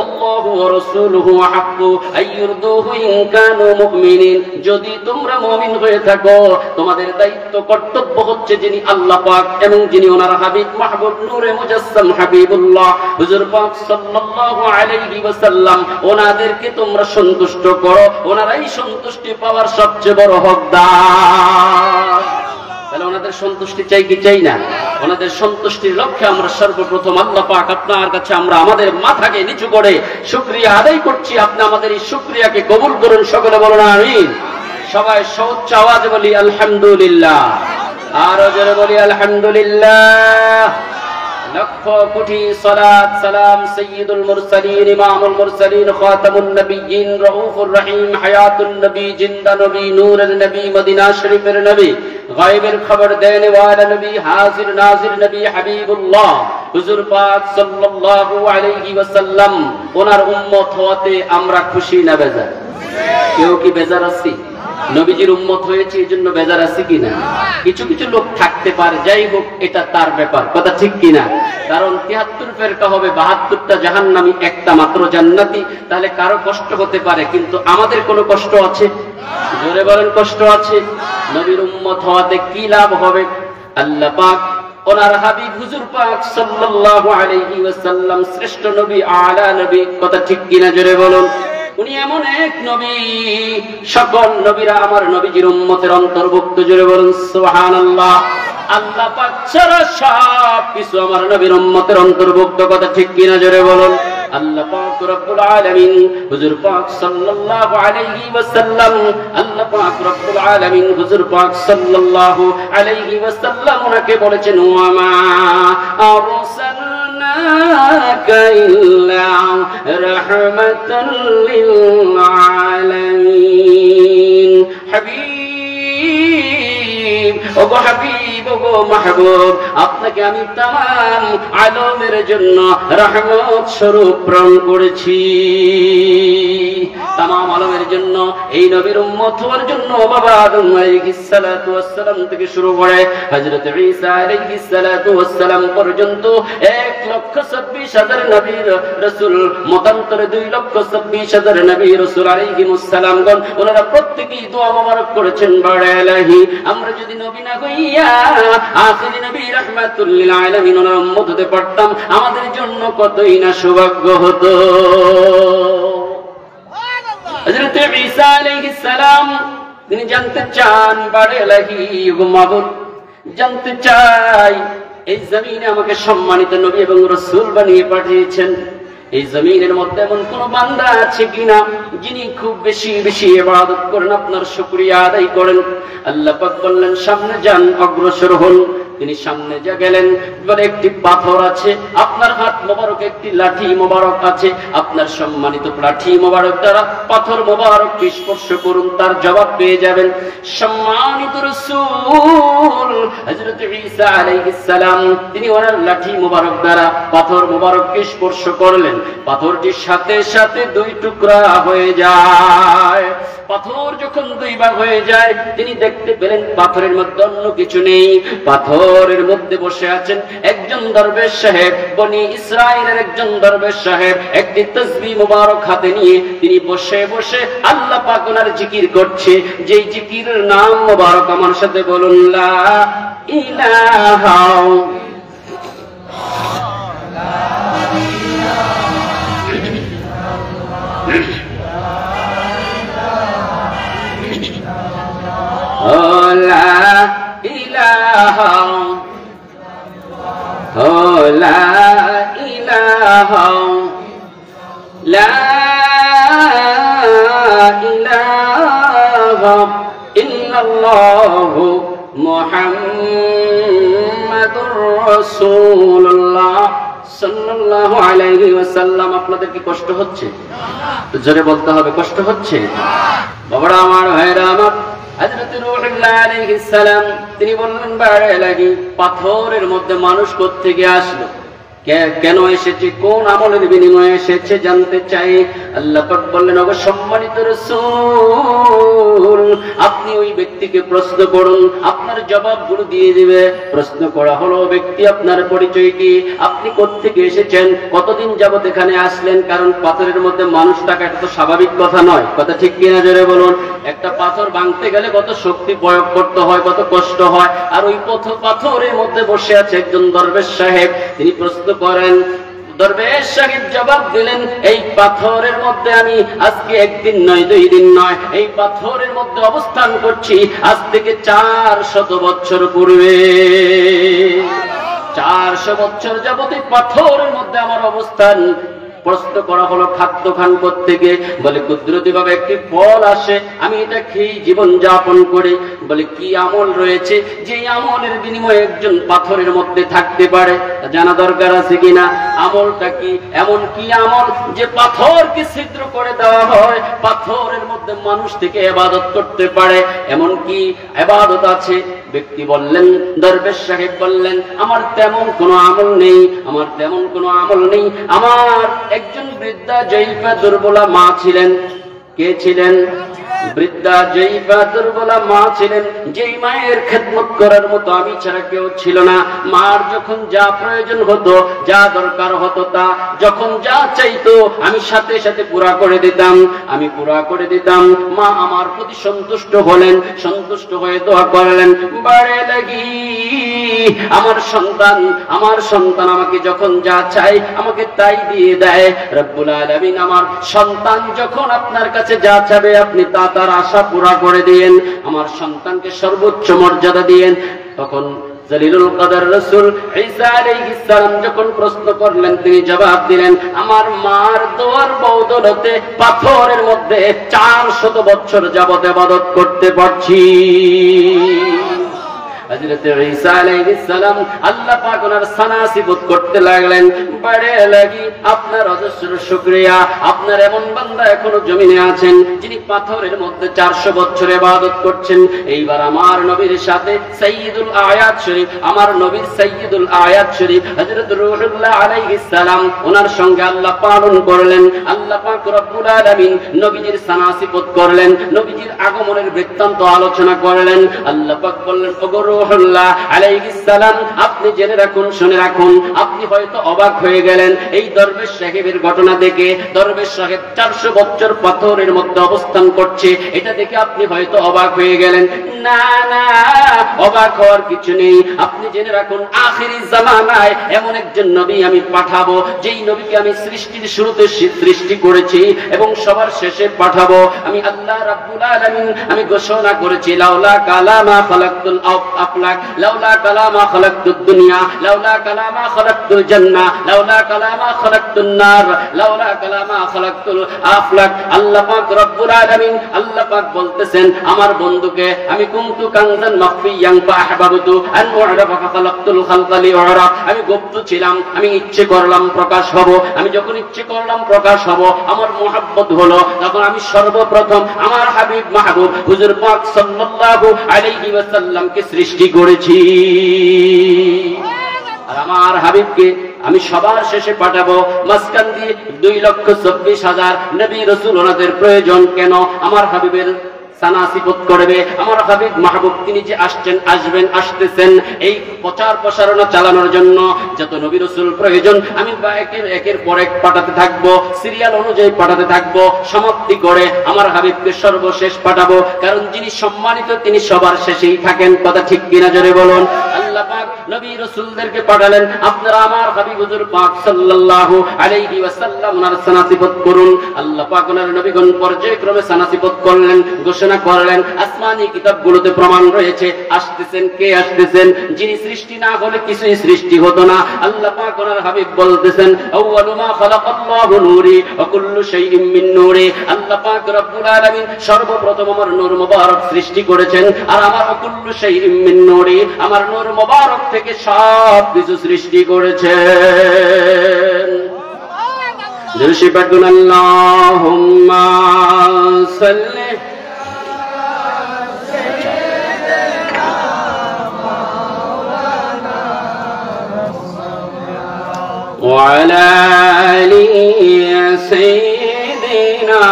আল্লাহু ওয়া রাসূলুহু আহাক্কু আইয়ুরদুহু ইন কানু মুমিনিন, যদি তোমরা মুমিন হয়ে থাকো তোমাদের দায়িত্ব কর্তব্য হচ্ছে যিনি আল্লাহ পাক এবং যিনি ওনার হাবিব মাহবুব নূরে মুজাসসাম হাবিবুল্লাহ হুজুর পাক সাল্লাল্লাহু আলাইহি ওয়াসাল্লাম, ওনাদেরকে তোমরা সন্তুষ্ট করো, ওনারাই সন্তুষ্টি পাওয়ার সবচেয়ে বড় হকদার। তাহলে ওনাদের সন্তুষ্টি চাই কি চাই না? ওনাদের সন্তুষ্টির লক্ষ্যে আমরা সর্বপ্রথম আল্লাহ পাক আপনার কাছে আমরা আমাদের মাথাকে নিচু করে শুকরিয়া আদায় করছি। আপনি আমাদের এই শুকরিয়াকে কবুল করুন, সকলে বলুন আমিন। সবাই সউচ্চ আওয়াজে বলি আলহামদুলিল্লাহ, আরো জোরে বলি আলহামদুলিল্লাহ। লক্ষ কোটি সালাত সালাম সাইয়্যিদুল মুরসালিন ইমামুল মুরসালিন খাতামুন নবিয়্যিন রাউফুর রহিম হায়াতুন নবী জিন্দা নবী নূরের নবী মদিনা শরীফের নবী গায়বের খবর দেনে ওয়ালা নবী হাজির নাজির নবী হাবিবুল্লাহ হুজুর পাক সাল্লাল্লাহু আলাইহি ওয়াসাল্লাম, ওনার উম্মত হওয়াতে আমরা খুশি না বেজার? কেউ কি বেজার আছি? নবীজির উম্মত হয়েছে এই জন্য বেজার আছে কিনা? কিছু কিছু লোক থাকতে পারে, যাই হোক এটা তার ব্যাপার, কথা ঠিক কিনা? কারণ ৭৩ ফেরকা হবে, ৭২টা জাহান্নামী, একটা মাত্র জান্নাতি। তাহলে কারো কষ্ট হতে পারে, কিন্তু আমাদের কোনো কষ্ট আছে? জোরে বলেন কষ্ট আছে? নবীর উম্মত হওয়াতে কি লাভ হবে? আল্লাহ পাক ওনার হাবিব হুজুর পাক সাল্লাল্লাহু আলাইহি ওয়াসাল্লাম শ্রেষ্ঠ নবী, আলা নবী, কথা ঠিক কিনা? জোরে বলুন। উনি এমন এক নবী, সকল নবীরা আমার নবীজির উম্মতের অন্তর্ভুক্ত, জোরে বলুন সুবহানাল্লাহ। আল্লাহ পাক ছাড়া সব কিছু আমার নবীর উম্মতের অন্তর্ভুক্ত, কথা ঠিক কিনা? জোরে বলুন। আল্লাহ পাক রব্বুল আলামিন হুজুর পাক সাল্লাল্লাহু আলাইহি ওয়াসাল্লাম, আল্লাহ পাক রব্বুল আলামিন হুজুর পাক সাল্লাল্লাহু আলাইহি ওয়াসাল্লাম ওনাকে বলেছেন ওয়া মা আরসালনাকা ইল্লা রাহমাতাল লিল আলামিন। হাবিব, ওগো হাবিব, ওগো মাহবুব, আপনাকে আমি তামাম আলমের জন্য রহমত স্বরূপ প্রেরণ করেছি। তামাম আলমের জন্য, এই নবীর উম্মত হওয়ার জন্য বাবা আদম আলাইহিস সালাতু ওয়াস সালাম থেকে শুরু করে হযরত ঈসা আলাইহিস সালাতু ওয়াস সালাম পর্যন্ত ১,২৬,০০০ নবী রাসূল, মতান্তরে ২,২৬,০০০ নবী রাসূল আলাইহিমুস সালামগণ, ওনারা প্রত্যেকেই দোয়া মোবারক করেছেন, বাড়ে ইলাহি আমরা যদি নবী না হইয়া আখিরি নবী রাহমাতুল লিল আলামিন ওনার উম্মত হতে পারতাম, আমাদের জন্য কতই না সৌভাগ্য হতো। হযরত ঈসা আলাইহিস সালাম তিনি জানতে চান, বাড়ে ইলাহি ওগো মাবুদ, জানতে চাই এই জমিনে আমাকে সম্মানিত নবী এবং রাসূল বানিয়ে পাঠিয়েছেন, এই জমিনের মধ্যে এমন কোন বান্দা আছে কিনা যিনি খুব বেশি বেশি ইবাদত করেন, আপনার শুকরিয়া আদায় করেন? আল্লাহ পাক বললেন সামনে যান, অগ্রসর হন। তিনি সামনে যা গেলেন, বলে একটি পাথর আছে, আপনার হাত মোবারক একটি লাঠি মোবারক আছে, আপনার সম্মানিত লাঠি মোবারক দ্বারা পাথর মোবারক স্পর্শ করুন, তার জবাব পেয়ে যাবেন। সম্মানিত রাসূল হযরত ঈসা আলাইহিস সালাম তিনি ওনার লাঠি মোবারক দ্বারা পাথর মোবারককে স্পর্শ করলেন, পাথরটির সাথে সাথে ২ টুকরা হয়ে যায়। পাথর যখন ২ ভাগ হয়ে যায়, তিনি দেখতে পেলেন পাথরের মধ্যে অন্য কিছু নেই, পাথরের মধ্যে বসে আছেন একজন দরবেশ সাহেব, বনি ইসরাইলের একজন দরবেশ সাহেব, একটি তাসবিহ মোবারক হাতে নিয়ে তিনি বসে বসে আল্লাহ পাক ওনার জিকির করছে। যেই জিকিরের নাম মোবারক আমার সাথে বলুন, লা ইলাহা লা ইলাহা লা ইলাহা লা ইলাহা ইল্লাল্লাহু মুহাম্মাদুর রাসূলুল্লাহ সাল্লাল্লাহু আলাইহি ওয়াসাল্লাম। আপনাদের কি কষ্ট হচ্ছে? জোরে বলতে হবে, কষ্ট হচ্ছে? বাবারা আমার, ভাইরা আমার, হযরত রূহুল্লাহ আলাইহিস সালাম তিনি বললেন, বাড়ে লাগি পাথরের মধ্যে মানুষ কোত্থেকে আসলো? কেন এসেছে, কোন আমলের বিনিময়ে এসেছে জানতে চাই। আল্লাহ পাক বললেন, ওগো সম্মানিত রাসূল, আপনি ওই ব্যক্তিকে প্রশ্ন করুন, আপনার জবাবগুলো দিয়ে দিবে। প্রশ্ন করা হলো, ব্যক্তি আপনার পরিচয় কি, আপনি কোত্থেকে এসেছেন, কতদিন যাবত এখানে আসলেন? কারণ পাথরের মধ্যে মানুষ থাকা এটা তো স্বাভাবিক কথা নয়, কথা ঠিক কিনা জোরে বলুন। একটা পাথর ভাঙতে গেলে কত শক্তি প্রয়োগ করতে হয়, কত কষ্ট হয়। আর ওই পাথরের মধ্যে বসে আছে একজন দরবেশ সাহেব, তিনি প্রশ্ন করেন। দরবেশ সাহেব জবাব দিলেন, এই পাথরের মধ্যে আমি আজকে একদিন নয়, 2 দিন নয়, এই পাথরের মধ্যে অবস্থান করছি আজ থেকে 400 বছর পূর্বে। 400 বছর যাবত এই পাথরের মধ্যে আমার অবস্থান। প্রশ্ন করা হলো, খাদ্য খান কোত্থেকে? বলে, কুদরতি ভাবে একটি ফল আসে, আমি এটা খেয়ে জীবন যাপন করি। বলে, কি আমল রয়েছে যে আমলের বিনিময়ে একজন পাথরের মধ্যে থাকতে পারে? জানা দরকার আছে কিনা? আমলটা কি? এমন কি আমল যে পাথরকে ছিদ্র করে দেওয়া হয়, পাথরের মধ্যে মানুষ থেকে ইবাদত করতে পারে? এমন কি ইবাদত আছে? ব্যক্তি বললেন, দরবেশ সাহেব বললেন, আমার তেমন কোনো আমল নেই, আমার তেমন কোনো আমল নেই। আমার একজন বৃদ্ধা জয়ীফা দুর্বলা মা ছিলেন। কে ছিলেন? বৃদ্ধা জয়ীফা দুর্বলা মা ছিলেন, যেই মায়ের খেদমত করার মতো আমি ছাড়া কেউ ছিল না। মার যখন যা প্রয়োজন হতো, যা দরকার হতো, তা যখন যা চাইতো আমি সাথে সাথে পুরা করে দিতাম, আমি পুরা করে দিতাম। মা আমার প্রতি সন্তুষ্ট হলেন, সন্তুষ্ট হয়ে দোয়া করলেন, বারে লাগি আমার সন্তান আমাকে যখন যা চাই আমাকে তাই দিয়ে দেয়। রব্বুল আলামিন আমার সন্তান যখন আপনার কাছে যা চাবে আপনি তা তার আশা পুরা করে দিয়েন, আমার সন্তানকে সর্বোচ্চ মর্যাদা দিয়েন। তখন জলিলুল কদর রাসূল ঈসা আলাইহিস সালাম যখন প্রশ্ন করলেন, তিনি জবাব দিলেন, আমার মার দোয়ার বদৌলতে পাথরের মধ্যে 400 বছর যাবত ইবাদত করতে পারছি। হযরত ঈসা আলাইহিস সালাম আল্লাহ পাক ওনার সানা সিফত করতে লাগলেন, বড়ে লাগি আপনার অজস্র শুকরিয়া, আপনার এমন বান্দা এখনো জমিনে আছেন যিনি পাথরের মধ্যে 400 বছর ইবাদত করছেন। এইবার আমার নবীর সাথে সাইয়্যিদুল আয়াত শরীফ, আমার নবীর সাইয়্যিদুল আয়াত শরীফ হযরত রূহুল্লাহ আলাইহিস সালাম ওনার সঙ্গে আল্লাহ পালন করলেন। আল্লাহ পাক রব্বুল আলামিন নবীজির সানা সিফত করলেন, নবীজির আগমনের বৃত্তান্ত আলোচনা করলেন। আল্লাহ পাক বললেন, রূহুল্লাহ আলাইহিস সালাম, আপনি জেনে রাখুন, শুনে রাখুন, আপনি হয়তো অবাক হয়ে গেলেন এই দরবেশ সাহেবের ঘটনা দেখে। দরবেশ সাহেব 400 বছর পাথরের মধ্যে অবস্থান করছে, এটা দেখে আপনি হয়তো অবাক হয়ে গেলেন। না না, অবাক হওয়ার কিছু নেই। আপনি জেনে রাখুন, আখিরি জামানায় এমন একজন নবী আমি পাঠাবো, যেই নবীকে আমি সৃষ্টির শুরুতে সৃষ্টি করেছি এবং সবার শেষে পাঠাবো। আমি আল্লাহ রাব্বুল আলামিন আমি ঘোষণা করেছি, লাউলা কালামা খালাকতুল আফলাক, লাউলা কালামা খালাকতুদ দুনিয়া, লাউলা কালামা খালাকতুল জান্নাহ, লাউলা কালামা খালাকতুন নার, লাউলা কালামা খালাকতুল আফলাক। আল্লাহ পাক রব্বুল আলামিন, আল্লাহ পাক বলতেছেন, আমার বন্ধুকে আমি কুনতু কানজান মাখফিয়ান ফাহবাবতু আন উ'রাফা ফাখালাকতুল খালকা লিউ'রাফ। আমি গুপ্ত ছিলাম, আমি ইচ্ছে করলাম প্রকাশ হব। আমি যখন ইচ্ছে করলাম প্রকাশ হব, আমার মুহাব্বত হলো, তখন আমি সর্বপ্রথম আমার হাবিব মাহবুব হুজুর পাক সাল্লাল্লাহু আলাইহি ওয়াসাল্লামকে সৃষ্টি করেছি। আর আমার হাবিবকে আমি সবার শেষে পাঠাবো। মাঝখান দিয়ে 2,24,000 নবী রাসূল ওনাদের প্রয়োজন কেন? আমার হাবিবের সানা সিফত করবে। আমার হাবিব মাহবুব তিনি যে আসছেন, আসবেন, আসতেছেন এই প্রচার প্রসারণা চালানোর জন্য যত নবী রাসূল প্রয়োজন আমি একের পর এক পাঠাতে থাকবো, সিরিয়াল অনুযায়ী পাঠাতে থাকবো। সমাপ্তি করে আমার হাবিবকে সর্বশেষ পাঠাবো, কারণ যিনি সম্মানিত তিনি সবার শেষেই থাকেন। কথা ঠিক কিনা জোরে বলুন। আল্লাহ পাক নবী রাসূলদেরকে পাঠালেন, আপনারা আমার হাবিব হুজুর পাক সাল্লাল্লাহু আলাইহি ওয়াসাল্লাম ওনার সানা সিফত করুন। আল্লাহ পাক ওনার নবীগণ পর্যায়ক্রমে সানা সিফত করলেন, ঘোষণা করলেন। আসমানি কিতাবগুলোতে প্রমাণ রয়েছে আসতেছেন। কে আসতেছেন? যিনি সৃষ্টি না হলে কিছুই সৃষ্টি হতো না। আল্লাহ পাক ওনার হাবিব বলতেছেন, আউয়ালু মা খালাকাল্লাহু নূরি ওয়া কুল্লু শাইইন মিন নূরি। আল্লাহ পাক রব্বুল আলামিন সর্বপ্রথম আমার নূর মুবারক সৃষ্টি করেছেন, আর আমার কুল্লু শাইইন মিন নূরি, আমার নূর মুবারক থেকে সব কিছু সৃষ্টি করেছেন। দুরূদ আল্লাহুম্মা সাল্লি وعلى آل سيدنا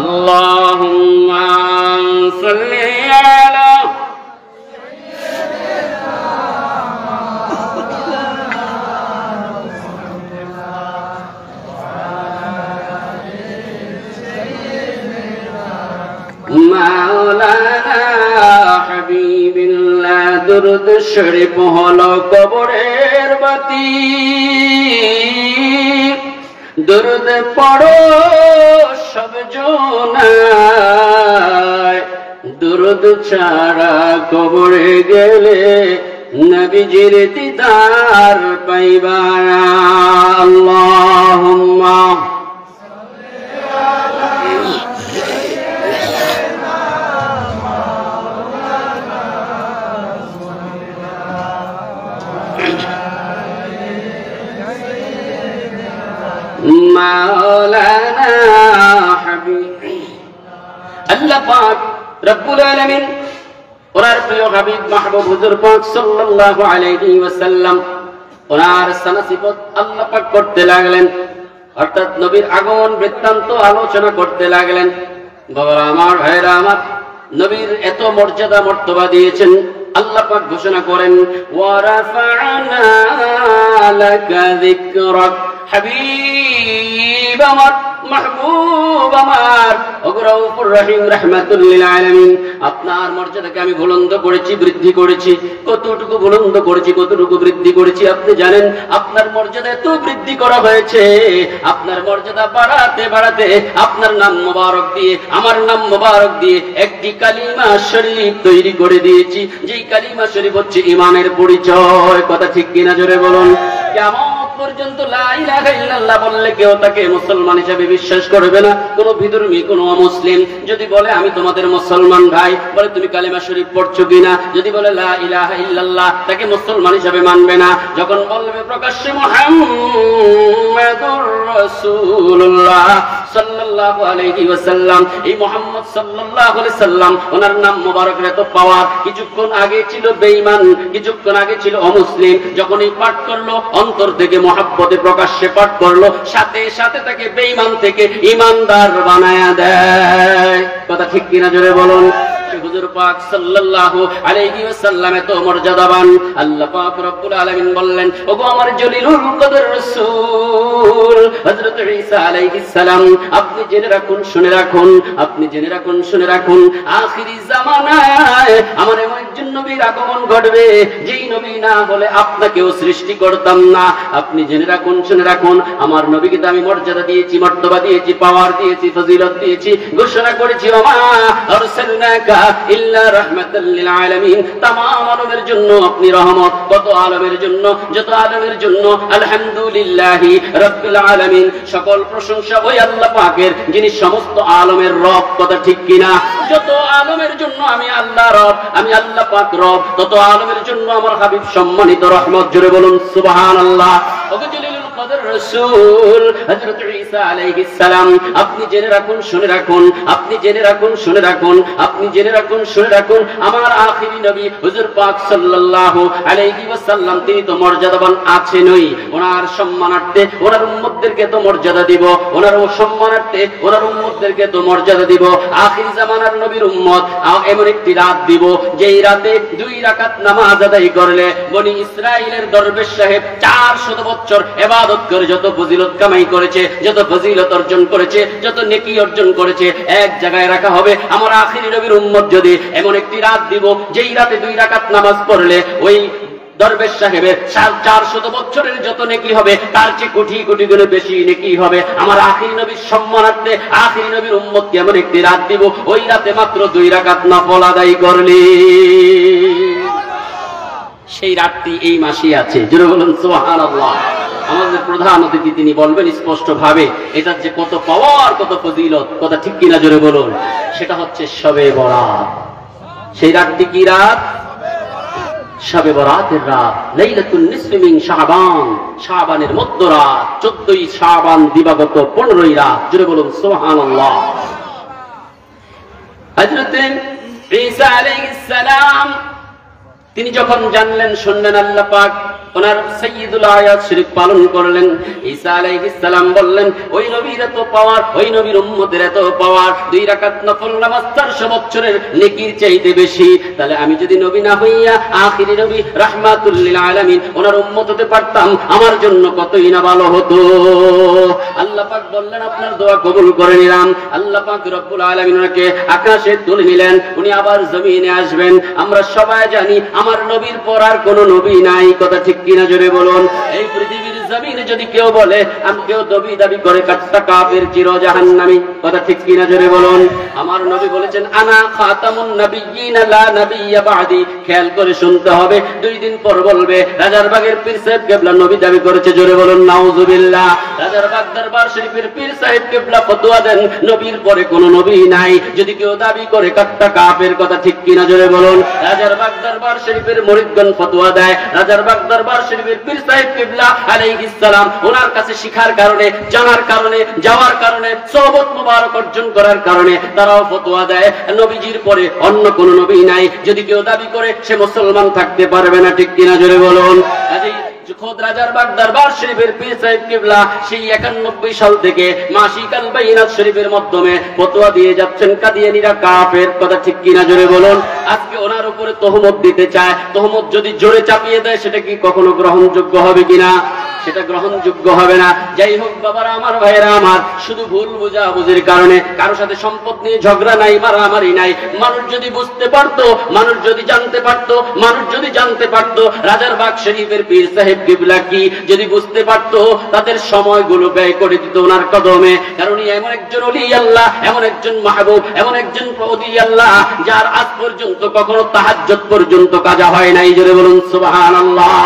اللهم صل على مولانا حبيب الله درود শরীফ হলো কবরের বাতি درود পড়ো সব জনায় درود ছাড়া কবরে গেলে নবীজির দিদার পাইবা না আল্লাহুম্মা مولانا حبيب আল্লাহ পাক রব্বুল আলামিন ওনার প্রিয় হাবিব মাহবুব হুজুর পাক সাল্লাল্লাহু আলাইহি ওয়াসাল্লাম ওনার সানাসিবত আল্লাহ পাক করতে লাগলেন অর্থাৎ নবীর আগমন বৃত্তান্ত আলোচনা করতে লাগলেন বাবা আমার ভাইরা আমার নবীর এত মর্যাদা মর্তবা দিয়েছেন আল্লাহ পাক ঘোষণা করেন ওয়া রাফা'না লাকা যিকরাক হাবিব আমার মাহবুব আমার ওগরাউফুর রহিম রাহমাতুল লিল আলামিন আপনার মর্যাদাকে আমি বুলন্দ করেছি বৃদ্ধি করেছি কতটুকু বুলন্দ করেছি কতটুকু বৃদ্ধি করেছি আপনি জানেন আপনার মর্যাদা এত বৃদ্ধি করা হয়েছে আপনার মর্যাদা বাড়াতে বাড়াতে আপনার নাম মোবারক দিয়ে আমার নাম মোবারক দিয়ে একটি কালিমা শরীফ তৈরি করে দিয়েছি যেই কালিমা শরীফ হচ্ছে ঈমানের পরিচয় কথা ঠিক কিনা জোরে বলুন কিয়ামত পর্যন্ত লা ইলাহা ইল্লাল্লাহ বললে কেউ তাকে মুসলমান হিসেবে বিশ্বাস করবে না কোন বিধর্মী কোন অমুসলিম যদি বলে আমি তোমাদের মুসলমান ভাই বলে তুমি কালিমা শরীফ পড়ছো কিনা যদি বলে লা ইলাহা ইল্লাল্লাহ তাকে মুসলমান হিসেবে মানবে না যখন বলবে প্রকাশ্যে মুহাম্মাদুর রাসূলুল্লাহ সাল্লাল্লাহু আলাইহি ওয়াসাল্লাম এই মুহাম্মদ সাল্লাল্লাহু আলাইহি সাল্লাম ওনার নাম মোবারকের এত পাওয়ার কিছুক্ষণ আগে ছিল বেঈমান কিছুক্ষণ আগে ছিল অমুসলিম যখনই পাঠ করলো অন্তর থেকে মহব্বতে প্রকাশ্যে পাঠ করলো সাথে সাথে তাকে বেঈমান থেকে ঈমানদার বানায়া দেয় কথা ঠিক কিনা জোরে বলুন হুজুর পাক সাল্লাল্লাহু আলাইহি ওয়াসাল্লাম এত মর্যাদাবান আল্লাহ পাক রব্বুল আলামিন বললেন ওগো আমার জলিলুল কদর রাসূল হযরত ঈসা আলাইহিস সালাম আপনি জেনে রাখুন শুনে রাখুন আপনি জেনে রাখুন শুনে রাখুন আখিরি জামানায় আমার এমন একজন নবীর আগমন ঘটবে যেই নবী না হলে আপনাকেও সৃষ্টি করতাম না আপনি জেনে রাখুন শুনে রাখুন আমার নবীকে তো আমি মর্যাদা দিয়েছি মর্তবা দিয়েছি পাওয়ার দিয়েছি ফজিলত দিয়েছি ঘোষণা করেছি ওমা আরসালনাকা ইল্লা রাহমাতাল লিল আলামিন तमाम আলমের জন্য আপনি রহমত কত আলমের জন্য যত আলমের জন্য আলহামদুলিল্লাহি রাব্বিল আলামিন সকল প্রশংসা ওই আল্লাহ পাকের যিনি সমস্ত আলমের রব কথা ঠিক কিনা যত আলমের জন্য আমি আল্লাহ রব আমি আল্লাহ পাক রব তত আলমের জন্য আমার হাবিব সম্মানিত রহমত জোরে বলুন সুবহানাল্লাহ ওগো জলিলুল কদর রাসূল হযরত ঈসা আলাইহিস সালাম আপনি জেনে রাখুন শুনে রাখুন আপনি জেনে রাখুন শুনে রাখুন আপনি জেনে রাখুন শুনে রাখুন আমার আখিরি নবী হুজুর পাক সাল্লাল্লাহু আলাইহি ওয়াসাল্লাম তিনি তো মর্যাদাবান আছেনই ওনার সম্মানার্থে ওনার উম্মতদেরকে তো মর্যাদা দিব ওনার সম্মানার্থে ওনার উম্মতদেরকে তো মর্যাদা দিব আখিরি জামানার নবীর উম্মত এমন একটি রাত দিব যেই রাতে 2 রাকাত নামাজ আদায় করলে বনি ইসরাইলের দরবেশ সাহেব 400 বছর ইবাদত করে যত ফজিলত কামাই করেছে যত ফজিলত অর্জন করেছে যত নেকি অর্জন করেছে এক জায়গায় রাখা হবে আমার আখিরি নবীর উম্মত যদি এমন একটি রাত দিব যেই রাতে 2 রাকাত নামাজ পড়লে ওই দরবেশ সাহেবের 400 বছরের যত নেকি হবে তার চেয়ে কোটি কোটি গুণে বেশি নেকি হবে আমার আখিরি নবীর সম্মানার্থে আখিরি নবীর উম্মতকে এমন একটি রাত দিব ওই রাতে মাত্র 2 রাকাত নফল আদায় করলে সেই রাতটি এই মাসেই আছে জোরে বলুন সুবহানাল্লাহ আমাদের প্রধান অতিথি তিনি বলবেন স্পষ্ট ভাবে এটার যে কত পাওয়ার কত ফজিলত কথা ঠিক কিনা জোরে বলুন সেটা হচ্ছে শবে বরাত সেই রাতটি কি রাত শবে বরাতের রাত লাইলাতুন নিসফি মিন শাবান শাবানের মধ্যরাত 14ই শাবান দিবাগত 15ই রাত জোরে বলুন সুবহানাল্লাহ হযরত ঈসা আলাইহিস সালাম তিনি যখন জানলেন, শুনলেন আল্লাহ পাক ওনার সাইয়্যিদুল আয়াত শরীফ পালন করলেন। ঈসা আলাইহিস সালাম বললেন, ওই নবীর এত পাওয়ার, ওই নবীর উম্মতের এত পাওয়ার, 2 রাকাত নফল নামাজ 400 বছরের নেকির চাইতে বেশি। তাহলে আমি যদি নবী না হইয়া আখিরি নবী রাহমাতুল লিল আলামিন ওনার উম্মত হতে পারতাম, আমার জন্য কতই না ভালো হতো। আল্লাহ পাক বললেন, আপনার দোয়া কবুল করে নিলাম। আল্লাহ পাক রব্বুল আলামিন ওনাকে আকাশে তুলে নিলেন, উনি আবার জমিনে আসবেন। আমরা সবাই জানি আমার নবীর পর আর কোন নবী নাই, কথা ঠিক কিনা জোরে বলুন। এই পৃথিবীর জমিনে যদি কেউ বলে, আমি কেউ দাবি করে কাট্টা কাফের, চির জাহান্নামী, কথা ঠিক কিনা জোরে বলুন। আমার নবী বলেছেন, আনা খাতামুন নাবিয়্যিন লা নাবিয়্যা বা'দি। খেয়াল করে শুনতে হবে, 2 দিন পর বলবে রাজারবাগের পীর সাহেব কেবলা নবী দাবি করেছে, জোরে বলুন নাউজুবিল্লাহ। রাজারবাগ দরবার শরীফের পীর সাহেব কেবলা ফতোয়া দেন, নবীর পরে কোনো নবী নাই। যদি কেউ দাবি করে কাট্টা কাফের, কথা ঠিক কিনা জোরে বলুন। রাজারবাগ দরবার শরীফের মুরিদগণ ফতোয়া দেয়, রাজারবাগ দরবার শরীফের পীর সাহেব কিবলা আলাইহিস সালাম ওনার কাছে শিখার কারণে, জানার কারণে, যাওয়ার কারণে, সোহবত মুবারক অর্জন করার কারণে তারাও ফতোয়া দেয় নবীজির পরে অন্য কোন নবী নাই। যদি কেউ দাবি করে সে মুসলমান থাকতে পারবে না, ঠিক কিনা জোরে বলুন। খোদ রাজারবাগ দরবার শরীফের পীর সাহেব কিবলা সেই 91 সাল থেকে মাসিক আল বাইনাত শরীফের মাধ্যমে ফতোয়া দিয়ে যাচ্ছেন কাদিয়ানীরা কাফের, কথা ঠিক কিনা জোরে বলুন। আজকে ওনার উপরে তহমত দিতে চায়, তহমত যদি জোরে চাপিয়ে দেয় সেটা কি কখনো গ্রহণযোগ্য হবে কিনা? সেটা গ্রহণযোগ্য হবে না। যাই হোক বাবারা আমার, ভাইয়েরা আমার, শুধু ভুল বুঝাবুঝির কারণে কারোর সাথে সম্পদ নিয়ে ঝগড়া নাই, মারামারি নাই। মানুষ যদি বুঝতে পারতো, মানুষ যদি জানতে পারতো, মানুষ যদি জানতে পারতো রাজারবাগ শরীফের পীর সাহেব কিবলা কি, যদি বুঝতে পারতো তাদের সময়গুলো ব্যয় করে দিত ওনার কদমে। কারণ এমন একজন ওলি আল্লাহ, এমন একজন মাহবুব, এমন একজন ওলি আল্লাহ যার আজ পর্যন্ত কখনো তাহাজ্জুদ পর্যন্ত কাজা হয় নাই, জোরে বলুন সুবহানাল্লাহ।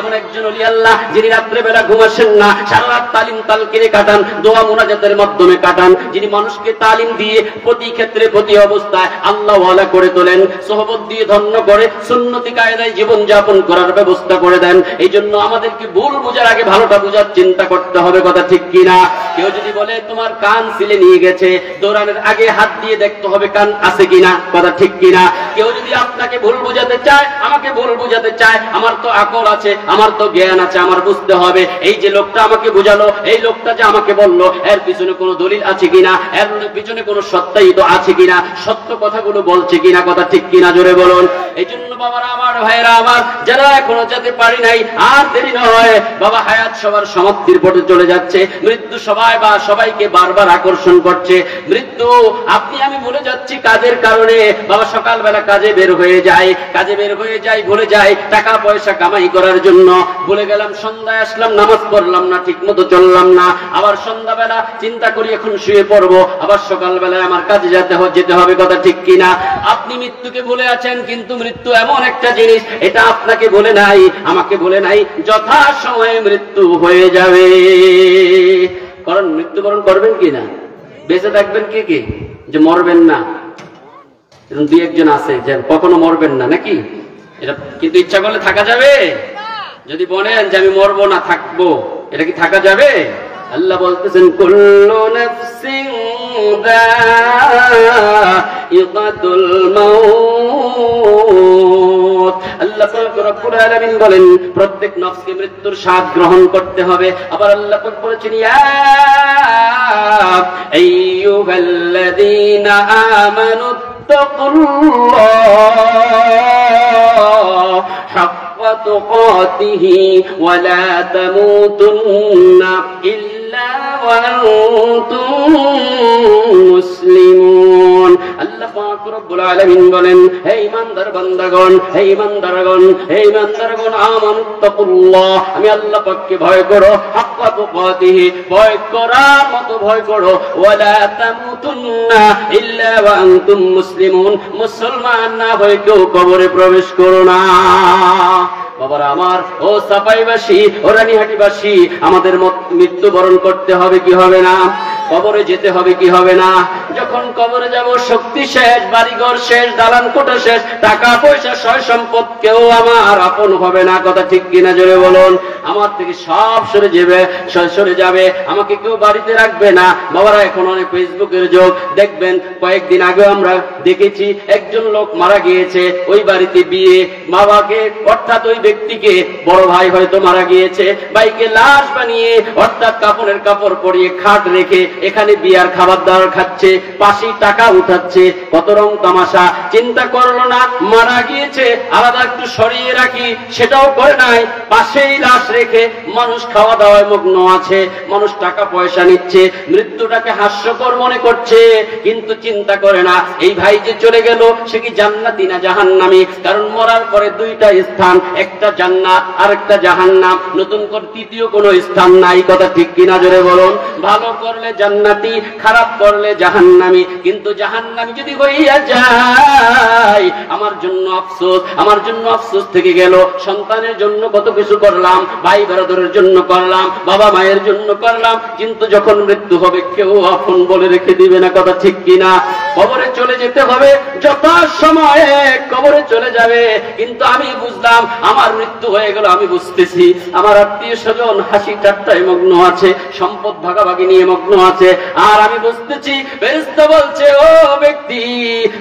এমন একজন ওলি আল্লাহ যিনি রাত্রে বেলা ঘুমাসেন না, সারা রাত তালিম তালকিনে কাটান, দোয়া মুনাজাতের মাধ্যমে কাটান, যিনি মানুষকে তালিম দিয়ে প্রতি ক্ষেত্রে প্রতি অবস্থায় আল্লাহ ওয়ালা করে তোলেন, সোহবত দিয়ে ধন্য করে সুন্নতি কায়দায় জীবন যাপন করার ব্যবস্থা করে দেন। এই জন্য আমাদেরকে ভুল বোঝার আগে ভালোটা বোঝার চিন্তা করতে হবে, কথা ঠিক কিনা। কেউ যদি বলে তোমার কান সিলে নিয়ে গেছে, দৌড়ানোর আগে হাত দিয়ে দেখতে হবে কান আছে কিনা, কথা ঠিক কিনা। কেউ যদি আপনাকে ভুল বোঝাতে চায়, আমাকে ভুল বোঝাতে চায়, আমার তো আকল আছে, আমার তো জ্ঞান আছে, আমার বুঝতে হবে এই যে লোকটা আমাকে বুঝালো, এই লোকটা যে আমাকে বললো, এর পিছনে কোনো দলিল আছে কিনা, এর পিছনে কোনো সত্যায়িত আছে কিনা, সত্য কথাগুলো বলছে কিনা, কথা ঠিক কিনা জোরে বলুন। এই জন্য বাবারা আমার, ভাইয়েরা আমার, যারা এখনো যেতে পারি নাই, আর দেরি নয় বাবা, হায়াত সবার সমাপ্তির পথে চলে যাচ্ছে, মৃত্যু সবাইকে বারবার আকর্ষণ করছে। মৃত্যু আপনি আমি ভুলে যাচ্ছি কাজের কারণে। বাবা সকালবেলা কাজে বের হয়ে যায়, ভুলে যাই টাকা পয়সা কামাই করার জন্য, ভুলে গেলাম সন্ধ্যায় আসলাম, নামাজ পড়লাম না, ঠিক মতো চললাম না, আবার সন্ধ্যাবেলা চিন্তা করি এখন শুয়ে পড়বো, আবার সকালবেলায় আমার কাজে যেতে হবে, কথা ঠিক কিনা। আপনি মৃত্যুকে ভুলে আছেন, কিন্তু মৃত্যু এমন একটা জিনিস, এটা আপনাকে ভুলে নাই, আমাকে ভুলে নাই, যথা সময়ে মৃত্যু হয়ে যাবে। কারণ মৃত্যুবরণ করবেন কিনা, বেঁচে থাকবেন কে কে, যে মরবেন না। 2-1 জন আছে যে কখনো মরবেন না, নাকি? এটা কিন্তু ইচ্ছা করলে থাকা যাবে? যদি বলেন যে আমি মরবো না, থাকবো, এটা কি থাকা যাবে? আল্লাহ বলতেছেন কুল্লু নাফসিন যায়িকাতুল মাউত। আল্লাহ পাক রব্বুল আলামিন বলেন প্রত্যেক নফসকে মৃত্যুর স্বাদ গ্রহণ করতে হবে। আবার আল্লাহ পাক বলেছেন ইয়া আইয়ুহাল্লাযীনা আমানু তাকুল্লাহ হাক্কা তুকাতিহি ওয়া লা তামুতুন্না ইল্লা ওয়া আনতুম মুসলিমুন। আল্লাহ পাক রব্বুল আলামিন বলেন হে ঈমানদার বান্দাগণ, হে ঈমানদারগণ, হে ঈমানদারগণ, আমানুত্তাকুল্লাহ, আমি আল্লাহ পাককে ভয় করো, হাক্কা তুকাতিহি, ভয় করার মতো ভয় করো, ওয়া লা তামুতুন্না ইল্লা ওয়া আনতুম মুসলিমুন, মুসলমান না হয়ে কেউ কবরে প্রবেশ করো না। বাবারা আমার, ও সাপাইবাসী, ও রানীহাটিবাসী, আমাদের মৃত্যুবরণ করতে হবে কি হবে না? কবরে যেতে হবে কি হবে না? যখন কবরে যাব শক্তি শেষ, বাড়িঘর শেষ, দালান কোঠা শেষ, টাকা পয়সা সয় সম্পদ কেউ আমার আপন হবে না। কথা ঠিক কিনা জোরে বলুন। আমার থেকে সব সরে যাবে, আমাকে কেউ বাড়িতে রাখবে না। বাবারা এখন অনেক ফেসবুকের যুগ, দেখবেন কয়েকদিন আগে আমরা দেখেছি একজন লোক মারা গিয়েছে, ওই বাড়িতে বিয়ে, বাবাকে অর্থাৎ ওই ব্যক্তিকে বড় ভাই হয়তো মারা গিয়েছে, ভাইকে লাশ বানিয়ে অর্থাৎ কাপড়ের কাপড় পরিয়ে খাট রেখে এখানে বিয়ার খাবার দাবার খাচ্ছে, পাশে টাকা উঠাচ্ছে, কত রং তামাশা। চিন্তা করলো না মারা গিয়েছে আলাদা একটু সরিয়ে রাখি, সেটাও করে নাই, পাশেই লাশ রেখে মানুষ খাওয়া দাওয়ায় মগ্ন আছে, মানুষ টাকা পয়সা নিচ্ছে, মৃত্যুটাকে হাস্যকর মনে করছে, কিন্তু চিন্তা করে না এই ভাই যে চলে গেল সে কি জান্নাতি না জাহান্নামী। কারণ মরার পরে দুইটা স্থান, একটা জান্নাত আর একটা জাহান্নাম, নতুন করে তৃতীয় কোনো স্থান নাই। কথা ঠিক কিনা জোরে বলুন। ভালো করলে জান্নাতি, খারাপ করলে জাহান্নামী। কিন্তু জাহান্নামী যদি হইয়া যায় আমার জন্য আফসোস, আমার জন্য আফসোস থেকে গেল। সন্তানের জন্য কত কিছু করলাম, ভাই ব্রাদারের জন্য করলাম, বাবা মায়ের জন্য করলাম, কিন্তু যখন মৃত্যু হবে কেউ আপন বলে রেখে দিবে না। কথা ঠিক কিনা? কবরে চলে যেতে হবে, যথা সময়ে কবরে চলে যাবে। কিন্তু আমি বুঝলাম আমার মৃত্যু হয়ে গেল, আমি বুঝতেছি আমার আত্মীয় স্বজন হাসি ঠাট্টায় মগ্ন আছে, সম্পদ ভাগাভাগি নিয়ে মগ্ন আছে, আর আমি বুঝতেছি ফেরেশতা বলছে ও ব্যক্তি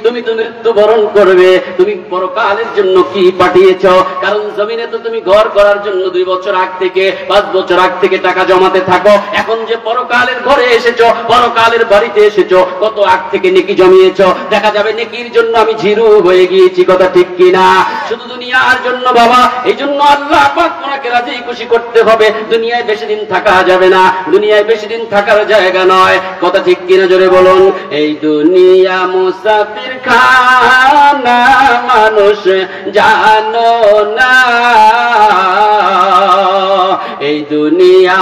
তুমি তো মৃত্যুবরণ করবে, তুমি পরকালের জন্য কি পাঠিয়েছ? কারণ জমিনে তো তুমি ঘর করার জন্য 2 বছর আগ থেকে 5 বছর আগ থেকে টাকা জমাতে থাকো, এখন যে পরকালের ঘরে এসেছো, পরকালের বাড়িতে এসেছো, কত আগ থেকে নেকি জমিয়েছ, দেখা যাবে নেকির জন্য আমি জিরো হয়ে গিয়েছি। কথা ঠিক কিনা? শুধু দুনিয়ার জন্য বাবা, এই জন্য আল্লাহ পাক ওনাকে রাজি খুশি করতে হবে। দুনিয়ায় বেশি দিন থাকা যাবে না, দুনিয়ায় বেশি দিন থাকার জায়গা নয়। কথা ঠিক কিনা জোরে বলুন। এই দুনিয়া মুসাফির খানা মানুষ জানো না, এই দুনিয়া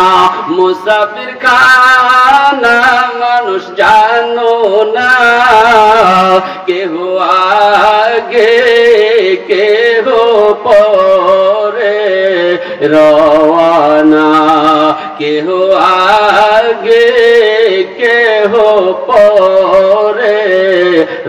মুসাফির খানা মানুষ জানো না, কেহ আগে কেহ পরে রওয়ানা, কেহ আগে কেহ পরে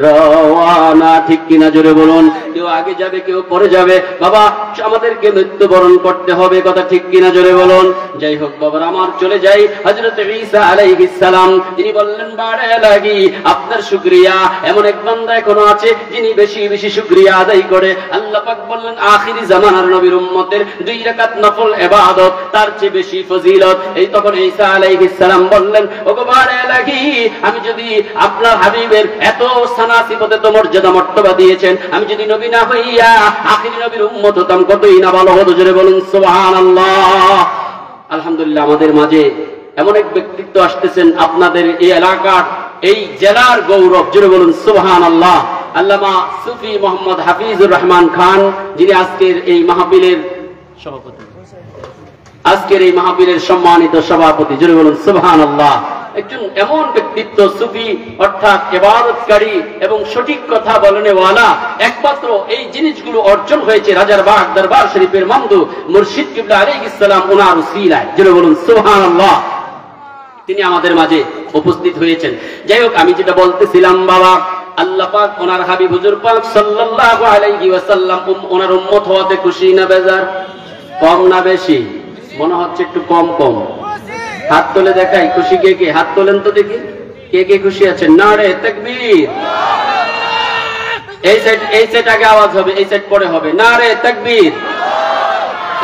রওয়ানা। ঠিক কিনা জোরে বলুন। কেউ আগে যাবে কেউ পরে যাবে। বাবা আমাদেরকে মৃত্যুবরণ করতে হবে। কথা ঠিক কিনা জোরে বলুন। যাই হোক বাবার আমার চলে যাই হযরত ঈসা আলাইহিস সালাম, তিনি বললেন বাড়ে লাগি আপনার শুকরিয়া। এমন এক বান্দা এখনো আছে যিনি বেশি বেশি শুকরিয়া আদায় করে। আল্লাহ পাক বললেন আখিরি জামানার নবীর উম্মতের 2 রাকাত নফল ইবাদত তার চেয়ে বেশি ফজিলত। এই তখন ঈসা আলাইহিস সালাম বললেন ওগো বাড়ে লাগি, আমি যদি আপনার হাবিবের এত সানাসিবতে তো মর্যাদা মর্তবা দিয়েছেন, আমি যদি নবী না হইয়া আখিরি নবীর উম্মত হতাম কতই না ভালো হতো। জোরে বলুন সুবহানাল্লাহ। আলহামদুলিল্লাহ আমাদের মাঝে এমন এক ব্যক্তিত্ব আসতেছেন, আপনাদের এই এলাকার এই জেলার গৌরব। জোরে বলুন সুবহানাল্লাহ। আল্লামা সুফি মোহাম্মদ হাফিজুর রহমান খান, যিনি আজকের এই মাহফিলের সভাপতি, আজকের এই মাহফিলের সম্মানিত সভাপতি। জোরে বলুন সুবহানাল্লাহ। একজন এমন ব্যক্তিত্ব, সুফি অর্থাৎ ইবাদতকারী এবং সঠিক কথা বলনেওয়ালা। একমাত্র এই জিনিসগুলো অর্জন হয়েছে রাজারবাগ দরবার শরীফের মামদু মুর্শিদ কিবলা আলাইহিস সালাম ওনার উসিলায়। জোরে বলুন সুবহানাল্লাহ। তিনি আমাদের মাঝে উপস্থিত হয়েছেন। যাই হোক আমি যেটা বলতেছিলাম বাবা, আল্লাহ পাক ওনার হাবিব হুজুর পাক সাল্লাল্লাহু আলাইহি ওয়াসাল্লাম ওনার উম্মত হওয়াতে খুশি না বেজার? কম না বেশি? মনে হচ্ছে একটু কম কম। হাত তুলে দেখাই খুশি কে কে? হাত তোলেন তো দেখি কে কে খুশি আছেন। নারে তাকবীর। এই সাইড আগে আওয়াজ হবে, এই সাইড পরে হবে। নারে তাকবীর।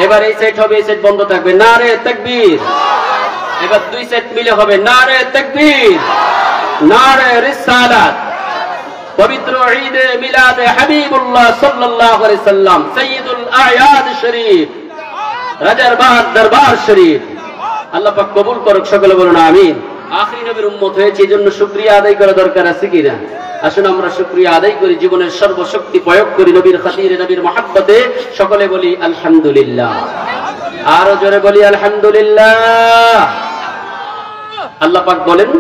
এবার এই সাইড হবে, এই সাইড বন্ধ থাকবে। নারে তাকবীর। এবার 2 সাইড মিলে হবে। নারে তাকবীর। নারে রিসালাত। পবিত্র ঈদে মিলাদে হাবিবুল্লাহ সাল্লাল্লাহু আলাইহি সাল্লাম, সাইয়্যিদুল আয়াদ শরীফ, রাজারবাগ দরবার শরীফ। আল্লাহ পাক কবুল করুক, সকলে বলুন আমিন। আখিরি নবীর উম্মত হয়েছে, এজন্য শুকরিয়া আদায় করা দরকার আছে কিনা? আসুন আমরা শুকরিয়া আদায় করি, জীবনের সর্বশক্তি প্রয়োগ করি নবীর খাতিরে, নবীর মহব্বতে। সকলে বলি আলহামদুলিল্লাহ। আরো জোরে বলি আলহামদুলিল্লাহ। আল্লাহ পাক বলেন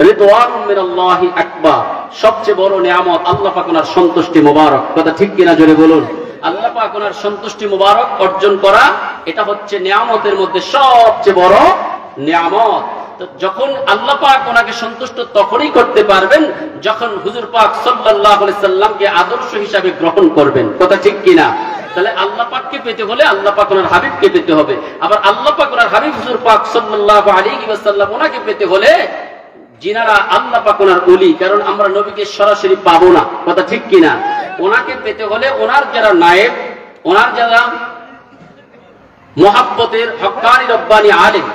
রিদওয়ানুম মিনাল্লাহি আকবার, সবচেয়ে বড় নিয়ামত আল্লাহ পাক ওনার সন্তুষ্টি মোবারক। কথা ঠিক কিনা জোরে বলুন। আল্লাহ পাক ওনার সন্তুষ্টি মোবারক অর্জন করা, এটা হচ্ছে নিয়ামতের মধ্যে সবচেয়ে বড় নিয়ামত। তো যখন আল্লাহ পাক ওনাকে সন্তুষ্ট তখনই করতে পারবেন যখন হুজুর পাক সাল্লাল্লাহু আলাইহি সাল্লামকে আদর্শ হিসাবে গ্রহণ করবেন। কথা ঠিক কিনা? তাহলে আল্লাহ পাককে পেতে হলে আল্লাহ পাক ওনার হাবিবকে পেতে হবে, আবার আল্লাহ পাক ওনার হাবিব হুজুর পাক সাল্লাল্লাহু আলাইহি ওয়াসাল্লাম ওনাকে পেতে হলে যিনারা আল্লাহ পাক ওনার ওলি, কারণ আমরা নবীকে সরাসরি পাবো না। কথা ঠিক কিনা? ওনাকে পেতে হলে ওনার যারা নায়েব, ওনার যারা মুহাব্বতের হক্কানি রব্বানি আলেম,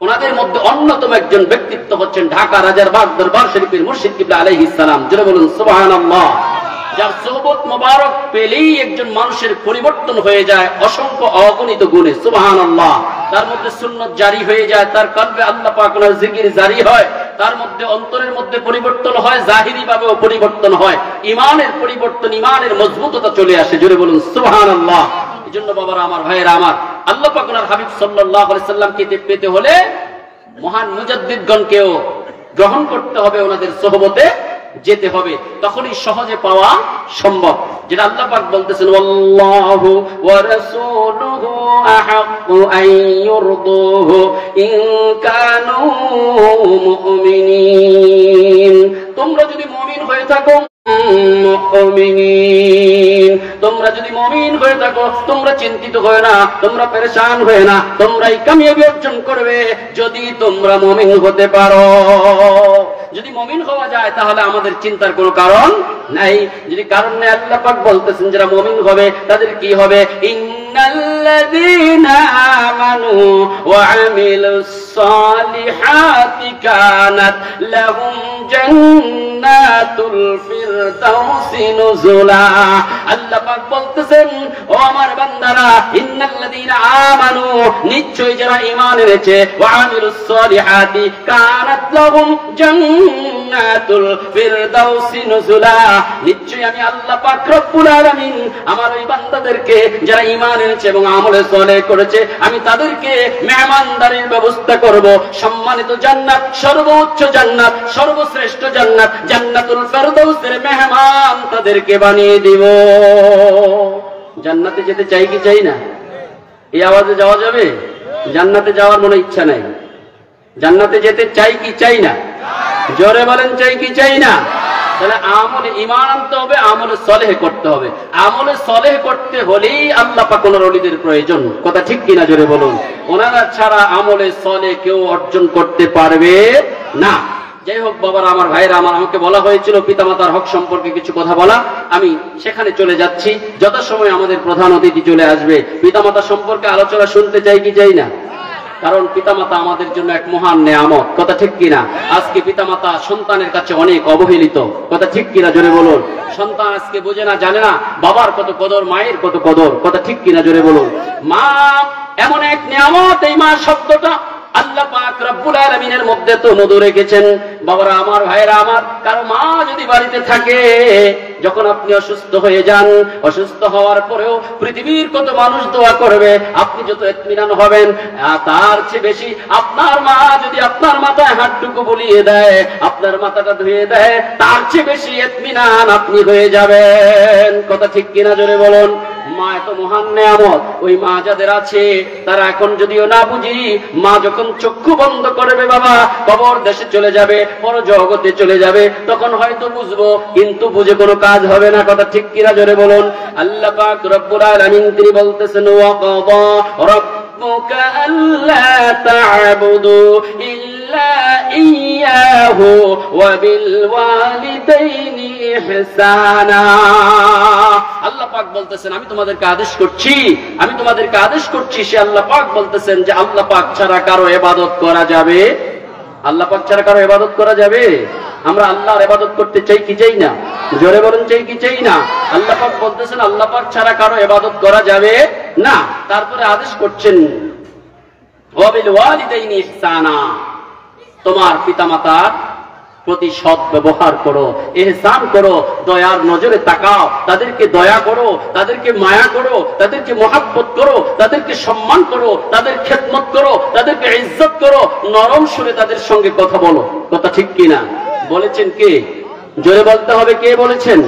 ওনাদের মধ্যে অন্যতম একজন ব্যক্তিত্ব হচ্ছেন ঢাকা রাজারবাগ দরবার শরীফের মুর্শিদ কিবলা আলাইহিস সালাম। জোরে বলুন সুবহানাল্লাহ। যার সোহবত মোবারক পেলেই একজন মানুষের পরিবর্তন হয়ে যায় অসংখ্য অগণিত গুণে। সুবহানাল্লাহ। তার মধ্যে সুন্নাত জারি হয়ে যায়, তার কলবে আল্লাহ পাক ওনার জিকির জারি হয়, তার মধ্যে অন্তরের মধ্যে পরিবর্তন হয়, জাহিরি ভাবেও পরিবর্তন হয়, ইমানের পরিবর্তন, ইমানের মজবুততা চলে আসে। জোরে বলুন সুবহানাল্লাহ। এজন্য বাবারা আমার, ভাইয়েরা আমার, আল্লাহ পাক ওনার হাবিব সাল্লাল্লাহু আলাইহি সাল্লামকে পেতে হলে মহান মুজাদ্দিদগণকেও গ্রহণ করতে হবে, ওনাদের সোহবতে যেতে হবে, তখনই সহজে পাওয়া সম্ভব। যেটা আল্লাহ পাক বলতেছেন, ওয়াল্লাহু ওয়া রাসূলুহু আহাক্কু আন ইউরদুহু ইন কানু মুমিনিন। তোমরা যদি মুমিন হয়ে থাকো, তোমরা যদি মুমিন হয়ে থাকো, তোমরা চিন্তিত হয়ে না, তোমরা পেরেশান হয়ে না, তোমরাই কামিয়াবি অর্জন করবে যদি তোমরা মুমিন হতে পারো। যদি মুমিন হওয়া যায় তাহলে আমাদের চিন্তার কোনো কারণ নাই। যদি কারণ নেই, আল্লাহ পাক বলতেছেন যারা মুমিন হবে তাদের কি হবে? ইন্নাল্লাযীনা আমানু ওয়া আমিলুস সালিহাতি কানাত লাহুম জান্নাতুল ফিরদাউসি নুজুলা। আল্লাহ পাক বলতেছেন, ও আমার বান্দারা, ইন্নাল্লাযীনা আমানু, নিশ্চয়ই যারা ঈমান এনেছে, ওয়া আমিলুস সালিহাতি কানাত লাহুম জান্নাতুল ফিরদাউসি নুজুলা, নিশ্চয়ই আমি আল্লাহ পাক রব্বুল আলামিন আমার ওই বান্দাদেরকে যারা ঈমান এনেছে এবং আমলে সালেহ করেছে, আমি তাদেরকে মেহমানদারির ব্যবস্থা করব, সম্মানিত জান্নাত, সর্বোচ্চ জান্নাত, সর্বশ্রেষ্ঠ জান্নাত, জান্নাতুল ফেরদাউসের মেহমান তাদেরকে বানিয়ে দিব। জান্নাতে যেতে চাই কি চাই না? এই আওয়াজে যাওয়া যাবে? জান্নাতে যাওয়ার মনে ইচ্ছা নাই। জান্নাতে যেতে চাই কি চাই না? জোরে বলেন, চাই কি চাই না? তাহলে আমলে ঈমান আনতে হবে, আমলে সালেহ করতে হবে। আমলে সালেহ করতে হলেই আল্লাহ পাক ওনার ওলিদের প্রয়োজন। কথা ঠিক কিনা? জোরে বলুন। ওনারা ছাড়া আমলে সালেহ কেউ অর্জন করতে পারবে না। যাই হোক বাবারা আমার, ভাইরা আমার, আমাকে বলা হয়েছিল পিতামাতার হক সম্পর্কে কিছু কথা বলা, আমি সেখানে চলে যাচ্ছি। যথাসময় আমাদের প্রধান অতিথি চলে আসবে। পিতামাতা সম্পর্কে আলোচনা শুনতে চাই কি চাই না? কারণ পিতামাতা আমাদের জন্য এক মহান নেয়ামত। কথা ঠিক কিনা? আজকে পিতামাতা সন্তানের কাছে অনেক অবহেলিত। কথা ঠিক কিনা? জোরে বলুন। সন্তান আজকে বোঝে না, জানে না বাবার কত কদর, মায়ের কত কদর। কথা ঠিক কিনা? জোরে বলুন। মা এমন এক নেয়ামত, এই মা শব্দটা আল্লাহ পাক রব্বুল আলামিনের মধ্যে তো মধু রেখেছেন। বাবারা আমার, ভাইরা আমার, কারো মা যদি বাড়িতে থাকে, যখন আপনি অসুস্থ হয়ে যান, অসুস্থ হওয়ার পরেও পৃথিবীর কত মানুষ দোয়া করবে, আপনি যত ইতমিনান হবেন, তার চেয়ে বেশি আপনার মা যদি আপনার মাথায় হাতটুকু বুলিয়ে দেয়, আপনার মাথাটা ধুয়ে দেয়, তার চেয়ে বেশি ইতমিনান আপনি হয়ে যাবেন। কথা ঠিক কিনা? জোরে বলুন। মা এত মহান নেয়ামত। ওই মা যাদের আছে তারা এখন যদিও না বুঝি, মা যখন চক্ষু বন্ধ করবে বাবা, কবর দেশে চলে যাবে, পর জগতে চলে যাবে, তখন হয়তো বুঝবো, কিন্তু বুঝে কোনো কাজ হবে না। কথা ঠিক কিনা? জোরে বলুন। আল্লাহ পাক রব্বুল আলামিন তিনি বলতেছেন, ওয়া কাদা রাব্বুকা আল্লা তা'বুদু ইল্লা ইয়্যাহু ওয়া বিল ওয়ালিদাইনি ইহসানা। আল্লাহ পাক বলতেছেন, আমি তোমাদেরকে আদেশ করছি, আমি তোমাদেরকে আদেশ করছি। সে আল্লাহ পাক বলতেছেন যে আল্লাহ পাক ছাড়া কারো ইবাদত করা যাবে? আল্লাহ পাক ছাড়া কারো ইবাদত করা যাবে? আমরা আল্লাহর ইবাদত করতে চাই কি চাই না? জোরে বলেন, চাই কি চাই না? আল্লাহ পাক বলতেছেন আল্লাহ পাক ছাড়া কারো ইবাদত করা যাবে না। তারপরে আদেশ করছেন, ওয়া বিল ওয়ালিদাইনি ইহসানা, তোমার পিতামাতার প্রতি সৎ ব্যবহার করো, ইহসান করো, দয়ার নজরে তাকাও, তাদেরকে দয়া করো, তাদেরকে মায়া করো, তাদেরকে মহাব্বত করো, তাদেরকে সম্মান করো, তাদের খেদমত করো, তাদেরকে ইজ্জত করো, নরম সুরে তাদের সঙ্গে কথা বলো। কথা ঠিক কিনা? বলেছেন কে? জোরে বলতে হবে, কে বলেছেন?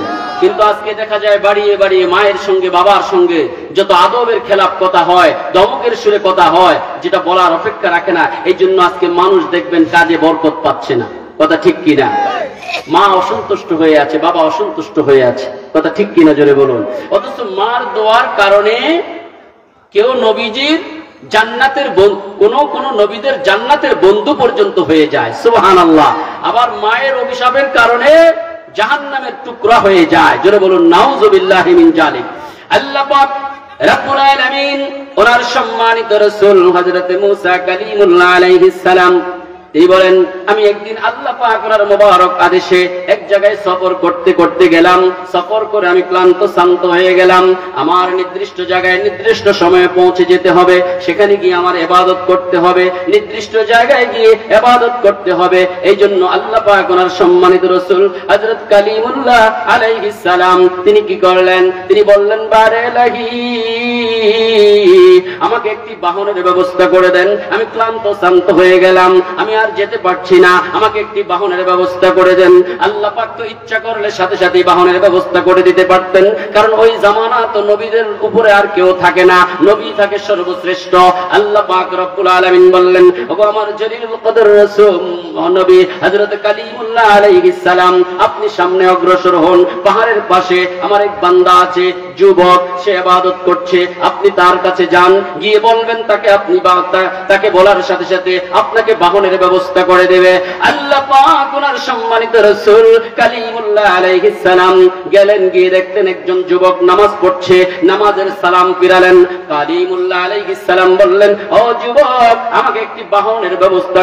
কিন্তু আজকে দেখা যায় বাড়িয়ে বাড়িয়ে মায়ের সঙ্গে বাবার সঙ্গে যত আদবের খেলাপ কথা হয়, ধমকের সুরে কথা হয়, যেটা বলার অপেক্ষা রাখে না। এই জন্য আজকে মানুষ দেখবেন কাজে বরকত পাচ্ছে না। কথা ঠিক কিনা? মা অসন্তুষ্ট হয়ে আছে, বাবা অসন্তুষ্ট হয়ে আছে। কথা ঠিক কিনা জোরে বলুন। অথচ মার দোয়ার কারণে কেউ নবীজির জান্নাতের কোন নবীদের জান্নাতের বন্ধু পর্যন্ত হয়ে যায়, সুবহানাল্লাহ। আবার মায়ের অভিশাপের কারণে জাহান্নামের টুকরা হয়ে যায়, জোরে বলুন নাউযুবিল্লাহি মিন জালিক। আল্লাহ পাক রব্বুল আলামিন ওনার সম্মানিত রাসূল হযরত মুসা কালিমুল্লাহ আলাইহিস সালাম তিনি বলেন, আমি একদিন আল্লাহ পাক ওনার মোবারক আদেশে এক জায়গায় সফর করতে করতে গেলাম। সফর করে আমি ক্লান্ত শান্ত হয়ে গেলাম। আমার নির্দিষ্ট জায়গায় নির্দিষ্ট সময়ে পৌঁছে যেতে হবে, সেখানে গিয়ে আমার ইবাদত করতে হবে, নির্দিষ্ট জায়গায় গিয়ে ইবাদত করতে হবে। এই জন্য আল্লাহ পাক ওনার সম্মানিত রাসূল হযরত কালিমুল্লাহ আলাইহিস সালাম তিনি কি করলেন? তিনি বললেন, বারে লাহি, আমাকে একটি বাহনের ব্যবস্থা করে দেন। আমি ক্লান্ত শান্ত হয়ে গেলাম, আমি আর যেতে পারছি না, আমাকে একটি বাহনের ব্যবস্থা করে দেন। আল্লাহ পাক তো ইচ্ছা করলে সাথে সাথে বাহনের ব্যবস্থা করে দিতে পারতেন, কারণ ওই জামানা তো নবীদের উপরে আর কেউ থাকে না, নবী থাকে সর্বশ্রেষ্ঠ। আল্লাহ পাক রব্বুল আলামিন বললেন, ওগো আমার জলিলুল কদর রাসূল নবী হযরত কালিমুল্লাহ আলাইহিস সালাম, আপনি সামনে অগ্রসর হন। পাহাড়ের পাশে আমার এক বান্দা আছে, যুবক, সে ইবাদত করছে, আপনি তার কাছে যান, গিয়ে বলবেন তাকে, আপনি তাকে বলার সাথে সাথে আপনাকে বাহনের ব্যবস্থা করে দেবে। আল্লাহ পাক ওনার সম্মানিত রাসূল কালিমুল্লাহ আলাইহিস সালাম গেলেন, গিয়ে দেখতেন একজন যুবক নামাজ পড়ছে, নামাজের সালাম ফিরালেন। কালিমুল্লাহ আলাইহিস সালাম বললেন, ও যুবক, আমাকে একটি বাহনের ব্যবস্থা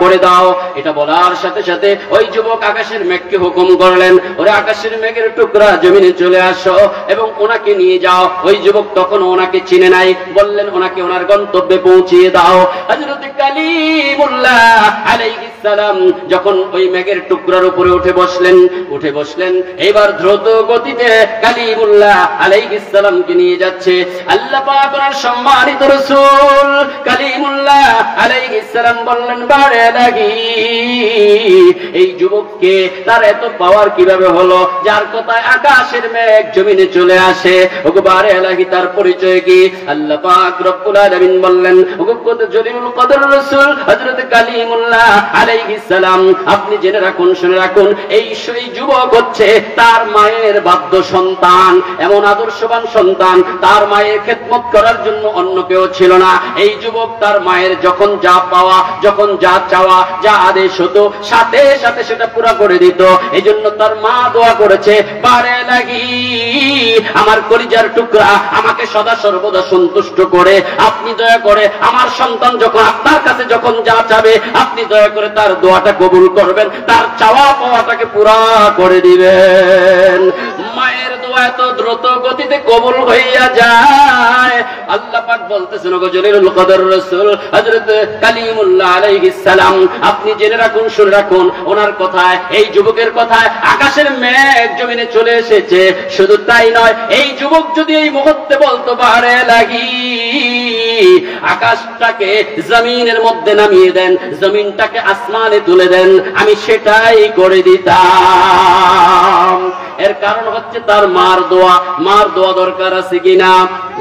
করে দাও। এটা বলার সাথে সাথে ওই যুবক আকাশের মেঘকে হুকুম করলেন, ওরে আকাশের মেঘের টুকরা জমিনে চলে আসো এবং ওনাকে নিয়ে যাও। ওই যুবক তখন ওনাকে চিনে নাই, বললেন ওনাকে ওনার গন্তব্যে পৌঁছিয়ে দাও। হযরত কালিমুল্লাহ আলাইহিস সালাম যখন ওই মেঘের টুকরার উপরে উঠে বসলেন, এবার দ্রুত গতিতে কালিমুল্লাহ আলাইহিস সালামকে নিয়ে যাচ্ছে। আল্লাহ পাক ওনার সম্মানিত রাসূল কালিমুল্লাহ আলাইহিস সালাম বললেন, বারে লাগি, এই যুবককে তার এত পাওয়ার কিভাবে হলো, যার কথায় আকাশের মেঘ জমিনে চলে আসে? ওগো বারে লাগি, তার পরিচয় কি? আল্লাহ পাক রব্বুল আলামিন বললেন, ওগো কত জলিলুল কদর রাসূল হযরত কালিমুল্লাহ আলাইহিস সালাম, আপনি জেনে রাখুন, শুনে রাখুন, এই যুবক হচ্ছে তার মায়ের বাধ্য সন্তান, এমন আদর্শবান সন্তান, তার মায়ের খেদমত করার জন্য অন্য কেউ ছিল না। এই যুবক তার মায়ের যখন যা পাওয়া, যখন যা চাওয়া, যা আদেশ হতো, সাথে সাথে সেটা পুরা করে দিত। এই জন্য তার মা দোয়া করেছে, বারে লাগি, আমার কলিজার টুকরা, আমাকে সদা সর্বদা সন্তুষ্ট করে আপনি দয়া করে আমার সন্তান যখন আপনার কাছে যখন যা চাবে, আপনি দয়া করে তার দোয়াটা কবুল করবেন, তার চাওয়া পাওয়াটাকে পুরা করে দিবেন। মায়ের দোয়া এত দ্রুত গতিতে কবুল হইয়া যায়। আল্লাহ পাক বলতেছেন, ওগো জলিলুল কদর রাসূল হযরত কালিমুল্লাহ আলাইহিস সালাম, আপনি জেনে রাখুন, শুনে রাখুন, ওনার কথায়, এই যুবকের কথায় আকাশের মেঘ জমিনে চলে এসেছে। শুধু তাই নয়, এই যুবক যদি এই মুহূর্তে বলতো, বারে লাগি, আকাশটাকে জমিনের মধ্যে নামিয়ে দেন, জমিনটাকে আসমানে তুলে দেন, আমি সেটাই করে দিতাম। এর কারণ হচ্ছে তার মার দোয়া। মার দোয়া দরকার আছে কিনা?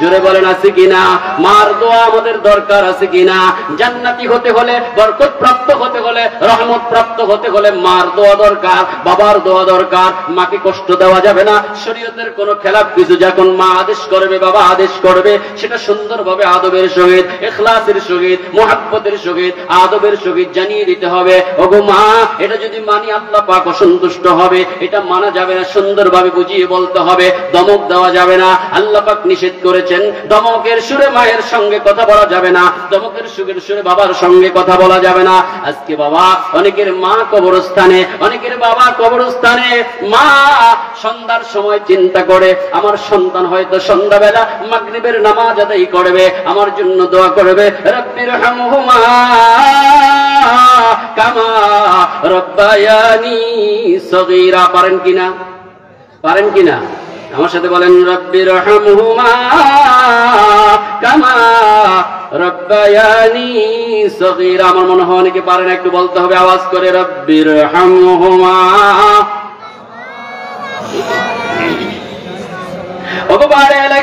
জোরে বলেন, আছে কিনা? মার দোয়া আমাদের দরকার আছে কিনা? জান্নাতি হতে হলে, বরকত প্রাপ্ত হতে হলে, রহমত প্রাপ্ত হতে হলে মার দোয়া দরকার, বাবার দোয়া দরকার। মাকে কষ্ট দেওয়া যাবে না। শরীয়তের কোনো খেলাফ কিছু যখন মা আদেশ করবে, বাবা আদেশ করবে, সেটা সুন্দরভাবে আদবের সহিত, ইখলাসের সহিত, মুহাব্বতের সহিত, আদবের সহিত জানিয়ে দিতে হবে, ওগো মা, এটা যদি মানি আল্লাহ পাক অসন্তুষ্ট হবে, এটা মানা যাবে না। সুন্দরভাবে বুঝিয়ে বলতে হবে, দমক দেওয়া যাবে না। আল্লাহ পাক নিষেধ করেছেন, দমকের সুরে মায়ের সঙ্গে কথা বলা যাবে না, দমকের সুরে বাবার সঙ্গে কথা বলা যাবে না। আজকে বাবা, অনেকের মা কবরস্থানে, অনেকের বাবা কবরস্থানে। মা সন্ধ্যার সময় চিন্তা করে, আমার সন্তান হয়তো সন্ধ্যাবেলা মাগরিবের নামাজ আদায় করবে, আমার জন্য দোয়া করবে, রব্বির হামহুমা কামা রব্বায়ানি সগীরা। পারেন কিনা? পারেন কিনা? আমার সাথে বলেন, রব্বির হামহুমা কামা রব্বায়ানি সগীরা। আমার মনে হয় অনেকে পারেন, একটু বলতে হবে আওয়াজ করে, রব্বির হামহুমা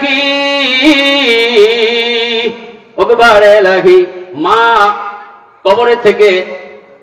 এলাহি ওগবার এলাহি, মা কবরে থেকে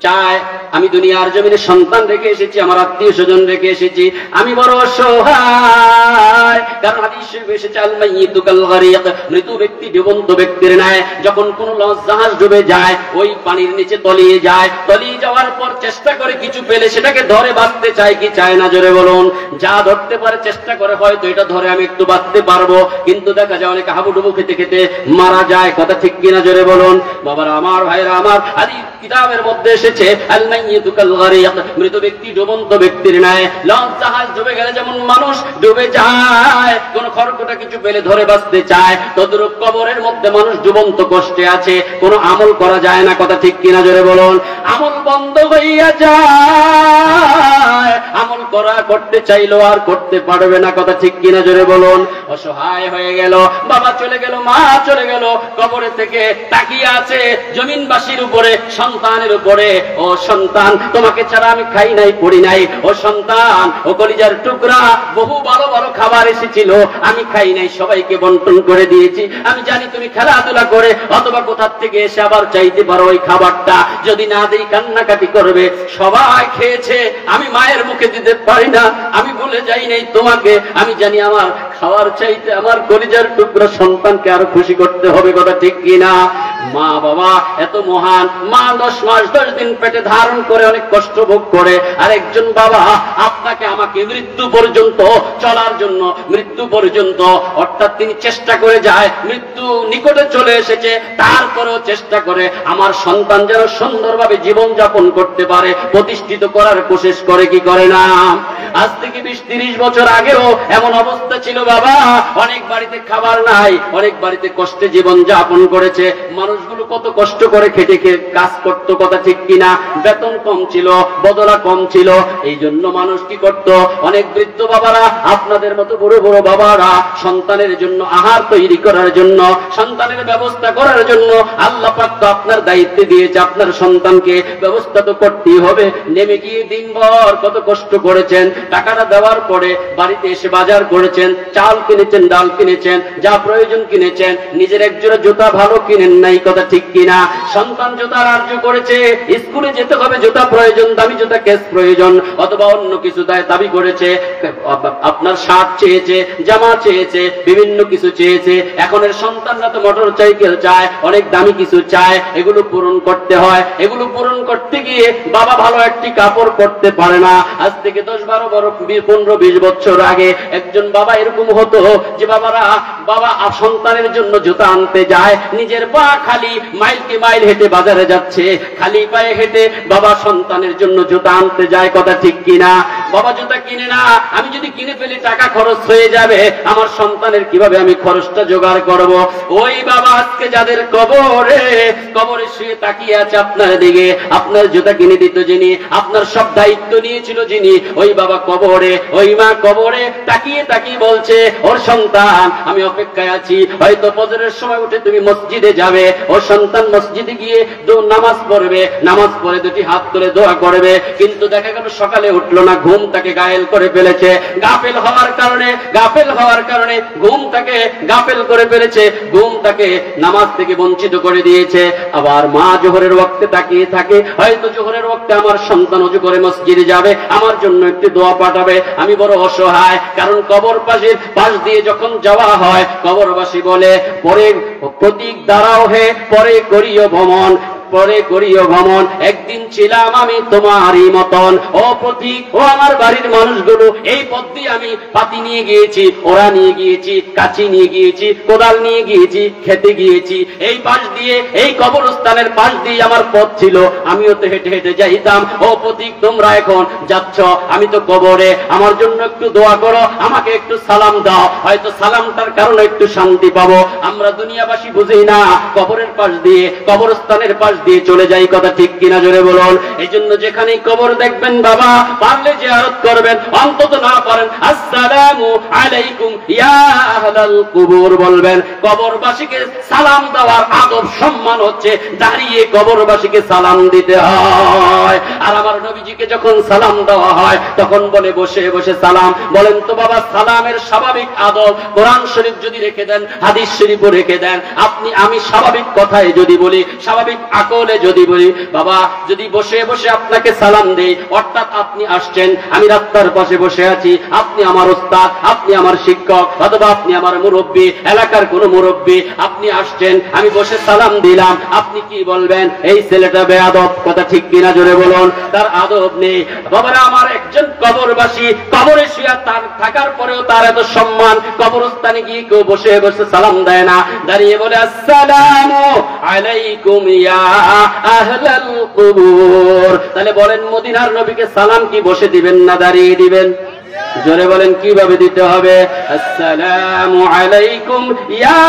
চায় আমি দুনিয়ার জমিনে সন্তান রেখে এসেছি, আমার আত্মীয় স্বজন রেখে এসেছি, আমি বড় অসহায়। কারণ হাদিস শরীফে এসেছে আল মাইয়িতু কাল গারিক, মৃত ব্যক্তি ডুবন্ত ব্যক্তির ন্যায়। যখন কোন লঞ্চ জাহাজ ডুবে যায় ওই পানির নিচে তলিয়ে যায়, তলিয়ে যাওয়ার পর চেষ্টা করে কিছু পেলে সেটাকে ধরে বাঁচতে চায় কি চায় না, জোরে বলুন। যা ধরতে পারে চেষ্টা করে হয়তো এটা ধরে আমি একটু বাঁচতে পারবো, কিন্তু দেখা যায় অনেকে হাবুডুবু খেতে খেতে মারা যায়, কথা ঠিক কিনা, জোরে বলুন। বাবারা আমার, ভাইরা আমার, হাদিস কিতাবের মধ্যে এসেছে আল মাইয়িতু কাল গারিক, মৃত ব্যক্তি ডুবন্ত ব্যক্তির ন্যায়। লঞ্চ জাহাজ ডুবে গেলে যেমন মানুষ ডুবে যায়, কোন খড়কুটা কিছু পেলে ধরে বাঁচতে চায়, তদ্রূপ কবরের মধ্যে মানুষ ডুবন্ত কষ্টে আছে, কোনো আমল করা যায় না, কথা ঠিক কিনা, জোরে বলুন। আমল বন্ধ হইয়া যায়, আমল করতে চাইলো আর করতে পারবে না, কথা ঠিক কিনা, জোরে বলুন। অসহায় হয়ে গেল, বাবা চলে গেল, মা চলে গেল, কবরে থেকে তাকিয়ে আছে জমিনবাসীর উপরে, সন্তানের উপরে। ও সন্তান, তোমাকে ছাড়া আমি খাই নাই পড়ি নাই। ও সন্তান, ও কলিজার টুকরা, বহু ভালো ভালো খাবার এসেছিল, আমি খাই নাই, সবাইকে বন্টন করে দিয়েছি। আমি জানি তুমি খেলাধুলা করে অথবা কোথার থেকে এসে আবার চাইতে পারো ওই খাবারটা, যদি না দিই কান্নাকাটি করবে। সবাই খেয়েছে, আমি মায়ের মুখে দিতে পারি না, আমি ভুলে যাই নাই তোমাকে। আমি জানি আমার খাওয়ার চাইতে আমার কলিজার টুকরা সন্তানকে আরো খুশি করতে হবে, কথা ঠিক কিনা। মা বাবা এত মহান, মা 10 মাস 10 দিন পেটে ধারণ করে অনেক কষ্ট ভোগ করে, আর একজন বাবা আপনাকে আমাকে মৃত্যু পর্যন্ত চলার জন্য, মৃত্যু পর্যন্ত, অর্থাৎ তিনি চেষ্টা করে যায়, মৃত্যু নিকটে চলে এসেছে, তারপরেও চেষ্টা করে আমার সন্তান যেন সুন্দরভাবে জীবন যাপন করতে পারে, প্রতিষ্ঠিত করার কোশিশ করে, কি করে না। আজ থেকে 20-30 বছর আগেও এমন অবস্থা ছিল বাবা, অনেক বাড়িতে খাবার নাই, অনেক বাড়িতে কষ্টে জীবন যাপন করেছে, মানুষগুলো কত কষ্ট করে খেটে খেয়ে কাজ করত, কথা ঠিক কিনা। বেতন কম ছিল, বদলা কম ছিল, এই জন্য মানুষ কি করত, অনেক বৃদ্ধ বাবারা, আপনাদের মতো বড় বড় বাবারা সন্তানের জন্য আহার তৈরি করার জন্য, সন্তানের ব্যবস্থা করার জন্য আল্লাহ পাক তো আপনার দায়িত্বে দিয়েছে, আপনার সন্তানকে ব্যবস্থা তো করতেই হবে। নেমে গিয়ে দিনভর কত কষ্ট করেছেন, টাকাটা দেওয়ার পরে বাড়িতে এসে বাজার করেছেন, চাল কিনেছেন, ডাল কিনেছেন, যা প্রয়োজন কিনেছেন, নিজের একজোড়া জুতা ভালো কিনেন নাই, কথা ঠিক কিনা। সন্তান জুতার আর্য করেছে, স্কুলে যেতে হবে, জুতা প্রয়োজন, দামি জুতা কেস প্রয়োজন, অথবা অন্য কিছু দাবি করেছে, আপনার শার্ট চেয়েছে, জামা চেয়েছে, বিভিন্ন কিছু চেয়েছে। এখনের সন্তানরা তো মোটর সাইকেল চায়, অনেক দামি কিছু চায়, এগুলো পূরণ করতে হয়। এগুলো পূরণ করতে গিয়ে বাবা ভালো একটি কাপড় পরতে পারে না। আজ থেকে 10-12-15-20 বছর আগে একজন বাবা এরকম হতো যে বাবা সন্তানের জন্য জুতা আনতে যায়, নিজের পা খালি, মাইলকে মাইল হেঁটে বাজারে যাচ্ছে, খালি পায়ে হেঁটে বাবা সন্তানের জন্য জুতা আনতে যায়, কথা ঠিক কিনা। বাবা জুতা কিনে না, আমি যদি কিনে ফেলি টাকা খরচ হয়ে যাবে, আমার সন্তানের কিভাবে আমি খরচটা জোগাড় করব। ওই বাবা আজকে যাদের কবরে শুয়ে তাকিয়ে আছে আপনার দিকে, আপনার জুতা কিনে দিত যিনি, আপনার সব দায়িত্ব নিয়েছিল যিনি, ওই বাবা কবরে, ওই মা কবরে তাকিয়ে তাকিয়ে বলছে, ওর সন্তান আমি অপেক্ষায় আছি, হয়তো ফজরের সময় উঠে তুমি মসজিদে যাবে। ওর সন্তান মসজিদে গিয়ে নামাজ পড়বে, নামাজ পড়ে দুটি হাত তুলে দোয়া করবে, কিন্তু দেখা গেল সকালে উঠলো না, ঘুম তাকে গায়েল করে ফেলেছে। গাফেল হওয়ার কারণে ঘুম তাকে গাফেল করে ফেলেছে, ঘুম তাকে নামাজ থেকে বঞ্চিত করে দিয়েছে। আবার মা জোহরের ওয়াক্তে তাকিয়ে থাকে, হয়তো জোহরের ওয়াক্তে আমার সন্তান ওযু করে মসজিদে যাবে, আমার জন্য একটি দোয়া পাঠাবে, আমি বড় অসহায়। কারণ কবর পাশ দিয়ে যখন যাওয়া হয়, কবরবাসী বলে, পরে প্রতীক দাঁড়াও হে, পরে করিও ভ্রমণ, পরে করিও ভ্রমণ, একদিন ছিলাম আমি তোমারই মতন। ও প্রতীক, ও আমার বাড়ির মানুষগুলো, এই পথ দিয়ে আমি পাতি নিয়ে গিয়েছি, ওরা নিয়ে গিয়েছি, কাঁচি নিয়ে গিয়েছি, কোদাল নিয়ে গিয়েছি, খেতে গিয়েছি, এই পাশ দিয়ে, এই কবরস্থানের পাশ দিয়ে আমার পথ ছিল, আমিও তো হেঁটে হেঁটে যাইতাম। ও প্রতীক, তোমরা এখন যাচ্ছ, আমি তো কবরে, আমার জন্য একটু দোয়া করো, আমাকে একটু সালাম দাও, হয়তো সালামটার কারণে একটু শান্তি পাবো। আমরা দুনিয়াবাসী বুঝি না, কবরের পাশ দিয়ে, কবরস্থানের পাশ দিয়ে চলে যায়, কথা ঠিক কিনা জোরে বলুন। এই জন্য যেখানেই কবর দেখবেন বাবা, পারলে জিয়ারত করবেন, অন্তত না পারেন আসসালামু আলাইকুম ইয়া আহলাল কুবুর বলবেন। কবরবাসীকে সালাম দেওয়ার আদব সম্মান হচ্ছে দাঁড়িয়ে কবরবাসীকে সালাম দিতে হয়। আর আমার নবীজিকে যখন সালাম দেওয়া হয় তখন বলে বসে বসে সালাম। বলেন তো বাবা, সালামের স্বাভাবিক আদব কোরআন শরীফ যদি রেখে দেন, হাদিস শরীফও রেখে দেন, আমি স্বাভাবিক কথায় যদি বলি, স্বাভাবিক আকলে যদি বলি, বাবা যদি বসে বসে আপনাকে সালাম দেই, অর্থাৎ আপনি আসছেন, আমি রাস্তার পাশে বসে আছি, আপনি আমার ওস্তাদ, আপনি আমার শিক্ষক, অথবা আপনি আমার মুরব্বী, এলাকার কোন মুরব্বী, আপনি আসছেন, আমি বসে সালাম দিলাম, আপনি কি বলবেন? এই ছেলেটা বেয়াদব, কথা ঠিক কিনা জোরে বলুন। তার আদব নেই। বাবারা আমার, একজন কবরবাসী কবরে শুয়ে তার থাকার পরেও তার এত সম্মান, কবরস্থানে গিয়ে কেউ বসে বসে সালাম দেয় না, দাঁড়িয়ে বলে আসসালামু আলাইকুম ইয়া আহলাল কুবুর। তাহলে বলেন মদিনার নবীকে সালাম কি বসে দিবেন না দাঁড়িয়ে দিবেন? জোরে বলেন কিভাবে দিতে হবে? আসসালামু আলাইকুম ইয়া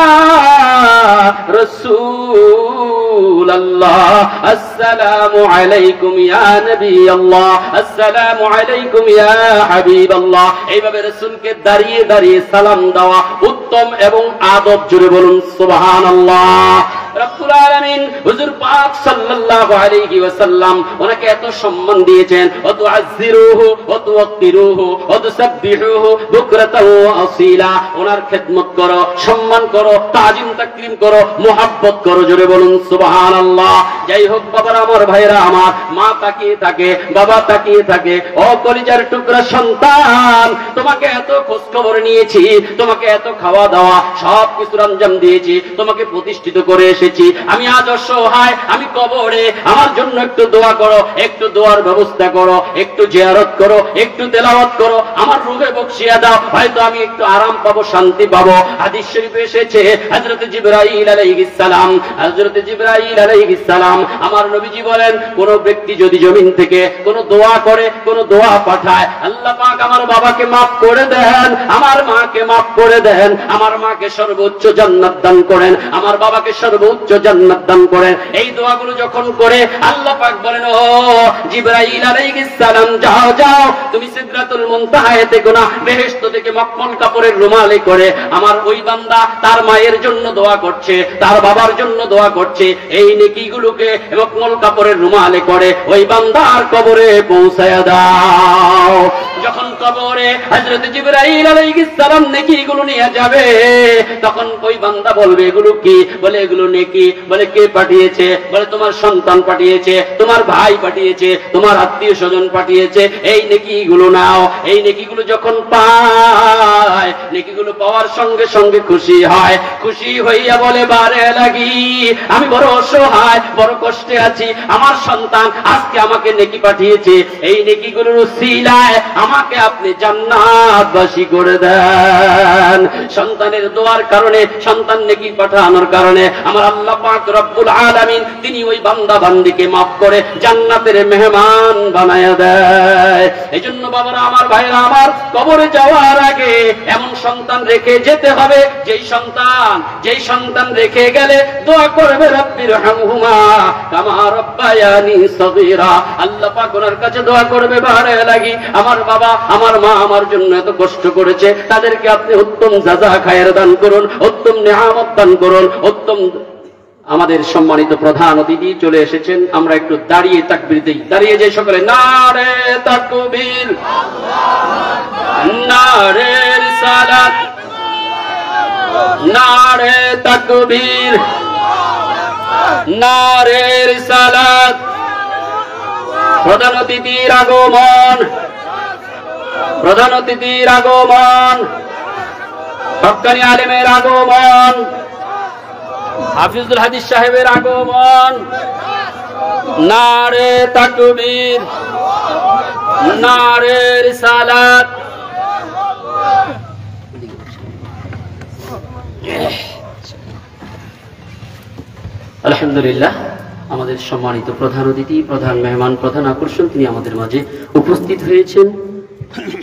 রাসূলুল্লাহ, আসসালামু আলাইকুম ইয়া নবী আল্লাহ, আসসালামু আলাইকুম ইয়া হাবিবাল্লাহ। এইভাবে রাসূলকে দাঁড়িয়ে দাঁড়িয়ে সালাম দেওয়া উত্তম এবং আদব। জোরে বলুন সুবহানাল্লাহ। রব্বুল আলামিন হুজুর পাক সাল্লাল্লাহু আলাইহি ওয়াসাল্লাম ওনাকে এত সম্মান দিয়েছেন, অত আযজিরুহু অত ওয়াক্কিরুহু অত সাব্বিহুহু বুকরাতাও ওয়া আসীলা। ওনার খেদমত করো, সম্মান করো, তাজিম তাকরীম করো, মুহাব্বত করো। জোরে বলুন সুবহানাল্লাহ। যাই হোক বাবারা আমার, ভাইরা আমার, মা তাকিয়ে থাকে, বাবা তাকিয়ে থাকে, ও কলিজার টুকরা সন্তান, তোমাকে এত খোঁজ খবর নিয়েছি, তোমাকে এত খাওয়া দাওয়া সব কিছুর আঞ্জাম দিয়েছি, তোমাকে প্রতিষ্ঠিত করে এসেছি, আমি আজ অসহায়, আমি কবরে, আমার জন্য একটু দোয়া করো, একটু দোয়ার ব্যবস্থা করো, একটু জিয়ারত করো, একটু তেলাওয়াত করো, আমার রূহে বকশিয়া দাও, হয়তো আমি একটু আরাম পাবো, শান্তি পাবো। হাদিস শরীফে এসেছে হযরত জিবরাইল আলাইহিস সালাম, হযরত জিবরাইল আলাইহিস সালাম, আমার নবীজি বলেন, কোন ব্যক্তি যদি জমিন থেকে কোন দোয়া করে, কোন দোয়া পাঠায়, আল্লাহ পাক আমার বাবাকে maaf করে দেন, আমার মাকে maaf করে দেন, আমার মাকে সর্বোচ্চ জান্নাত দান করেন, আমার বাবাকে সর্বোচ্চ জান্নাত দান করেন। এই দোয়াগুলো যখন করে আল্লাহ পাক বলেন, ও জিবরাইল আলাইহিস সালাম, যাও যাও, তুমি সিদরাতুল মুনতাহায় থেকে না, বেহেশত থেকে মখমল কাপড়ের রুমালে করে আমার ওই বান্দা তার মায়ের জন্য দোয়া করছে, তার বাবার জন্য দোয়া করছে, এই নেকিগুলোকে মখমল কাপড়ের রুমালে করে ওই বান্দার কবরে পৌঁছায়া দাও। যখন কবরে হযরত জিবরাইল আলাইহিস সালাম নেকিগুলো নিয়ে যাবে, তখন ওই বান্দা বলবে, এগুলো কি? বলে এগুলো নেকি। বলে কে পাঠিয়েছে? বলে তোমার সন্তান পাঠিয়েছে, তোমার ভাই পাঠিয়েছে, তোমার আত্মীয় স্বজন পাঠিয়েছে, এই নেকিগুলো নাও। এই নেকিগুলো যখন পায়, নেকিগুলো পাওয়ার সঙ্গে সঙ্গে খুশি হয়, খুশি হইয়া বলে, বারে লাগি, আমি বড় অসহায়, বড় কষ্টে আছি, আমার সন্তান আজকে আমাকে নেকি পাঠিয়েছে, এই নেকিগুলোর উসিলায় আমাকে আপনি জান্নাতবাসী করে দেন। সন্তানের দোয়ার কারণে, সন্তান নেকি পাঠানোর কারণে আমার আল্লাহ পাক রব্বুল আলামিন তিনি ওই বান্দা বান্দিকে maaf করে জান্নাতের মেহমান বানায়া দেয়। এইজন্য বাবারা আমার, ভাইরা আমার, কবরে যাওয়ার আগে এমন সন্তান রেখে যেতে হবে যেই সন্তান রেখে গেলে দোয়া করবে, রব্বির হামহুমা কামা রব্বায়ানি সগীরা। আল্লাহ পাক ওনার কাছে দোয়া করবে, বারে লাগি, আমার বাবা আমার মা আমার জন্য এত কষ্ট করেছে, তাদেরকে আপনি উত্তম জাযা খায়ের দান করুন, উত্তম নিয়ামত দান করুন, উত্তম। আমাদের সম্মানিত প্রধান অতিথি চলে এসেছেন, আমরা একটু দাঁড়িয়ে তাকবীর দেই। দাঁড়িয়ে যে সকলে নারে তাকবীর, নারে রিসালাত, নারে তাকবীর, নারে রিসালাত। প্রধান অতিথির আগমন, প্রধান অতিথির আগমন, হক্কানি আলেমের আগমন, হাফিজুল হাদিস সাহেবের আগমন। নারে তাকবীর, নারে রিসালাত। আলহামদুলিল্লাহ, আমাদের সম্মানিত প্রধান অতিথি, প্রধান মেহমান, প্রধান আকর্ষণ তিনি আমাদের মাঝে উপস্থিত হয়েছেন,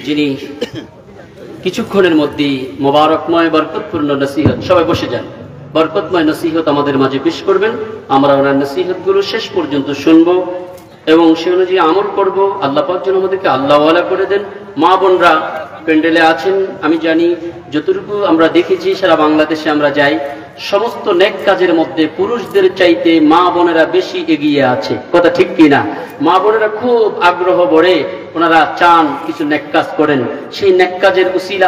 যিনি কিছুক্ষণের মধ্যেই মোবারকময় বরকতপূর্ণ নসিহত। সবাই বসে যান, বরকতময় নসিহত আমাদের মাঝে পেশ করবেন। আমরা ওনার নসিহতগুলো শেষ পর্যন্ত শুনবো এবং সে অনুযায়ী আমল করব। আল্লাহ পাক যেন আমাদেরকে আল্লাহওয়ালা করে দেন। মা বোনরা প্যান্ডেলে আছেন, আমি জানি যতটুকু আমরা দেখেছি সারা বাংলাদেশে আমরা যাই, সমস্ত নেক কাজের মধ্যে পুরুষদের চাইতে মা বোনেরা বেশি এগিয়ে আছে। কথা ঠিক কিনা? মা বোনেরা খুব আগ্রহ ভরে ওনারা চান কিছু নেক কাজ করেন। সেই নেক কাজের উসিলা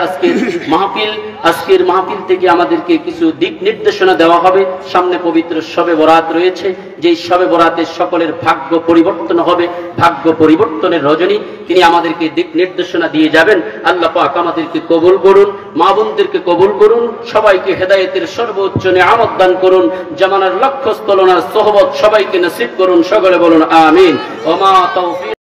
আজকের মাহফিল থেকে আমাদেরকে কিছু দিক নির্দেশনা দেওয়া হবে। সামনে পবিত্র শবে বরাত রয়েছে, যেই শবে বরাতে সকলের ভাগ্য পরিবর্তন হবে, ভাগ্য পরিবর্তনের রজনী। তিনি আমাদেরকে দিক নির্দেশনা দিয়ে যাবেন। আল্লাহ পাক আমাদেরকে কবুল করুন, মা বোনদেরকে কবুল করুন, সবাইকে হেদায়েতের সর্বোচ্চ নিয়ামত দান করুন, জামানার লক্ষ্যস্থল ওনার সোহবত সবাইকে নসিব করুন। সকলে বলুন আমিন। ওয়া মা তাওফীক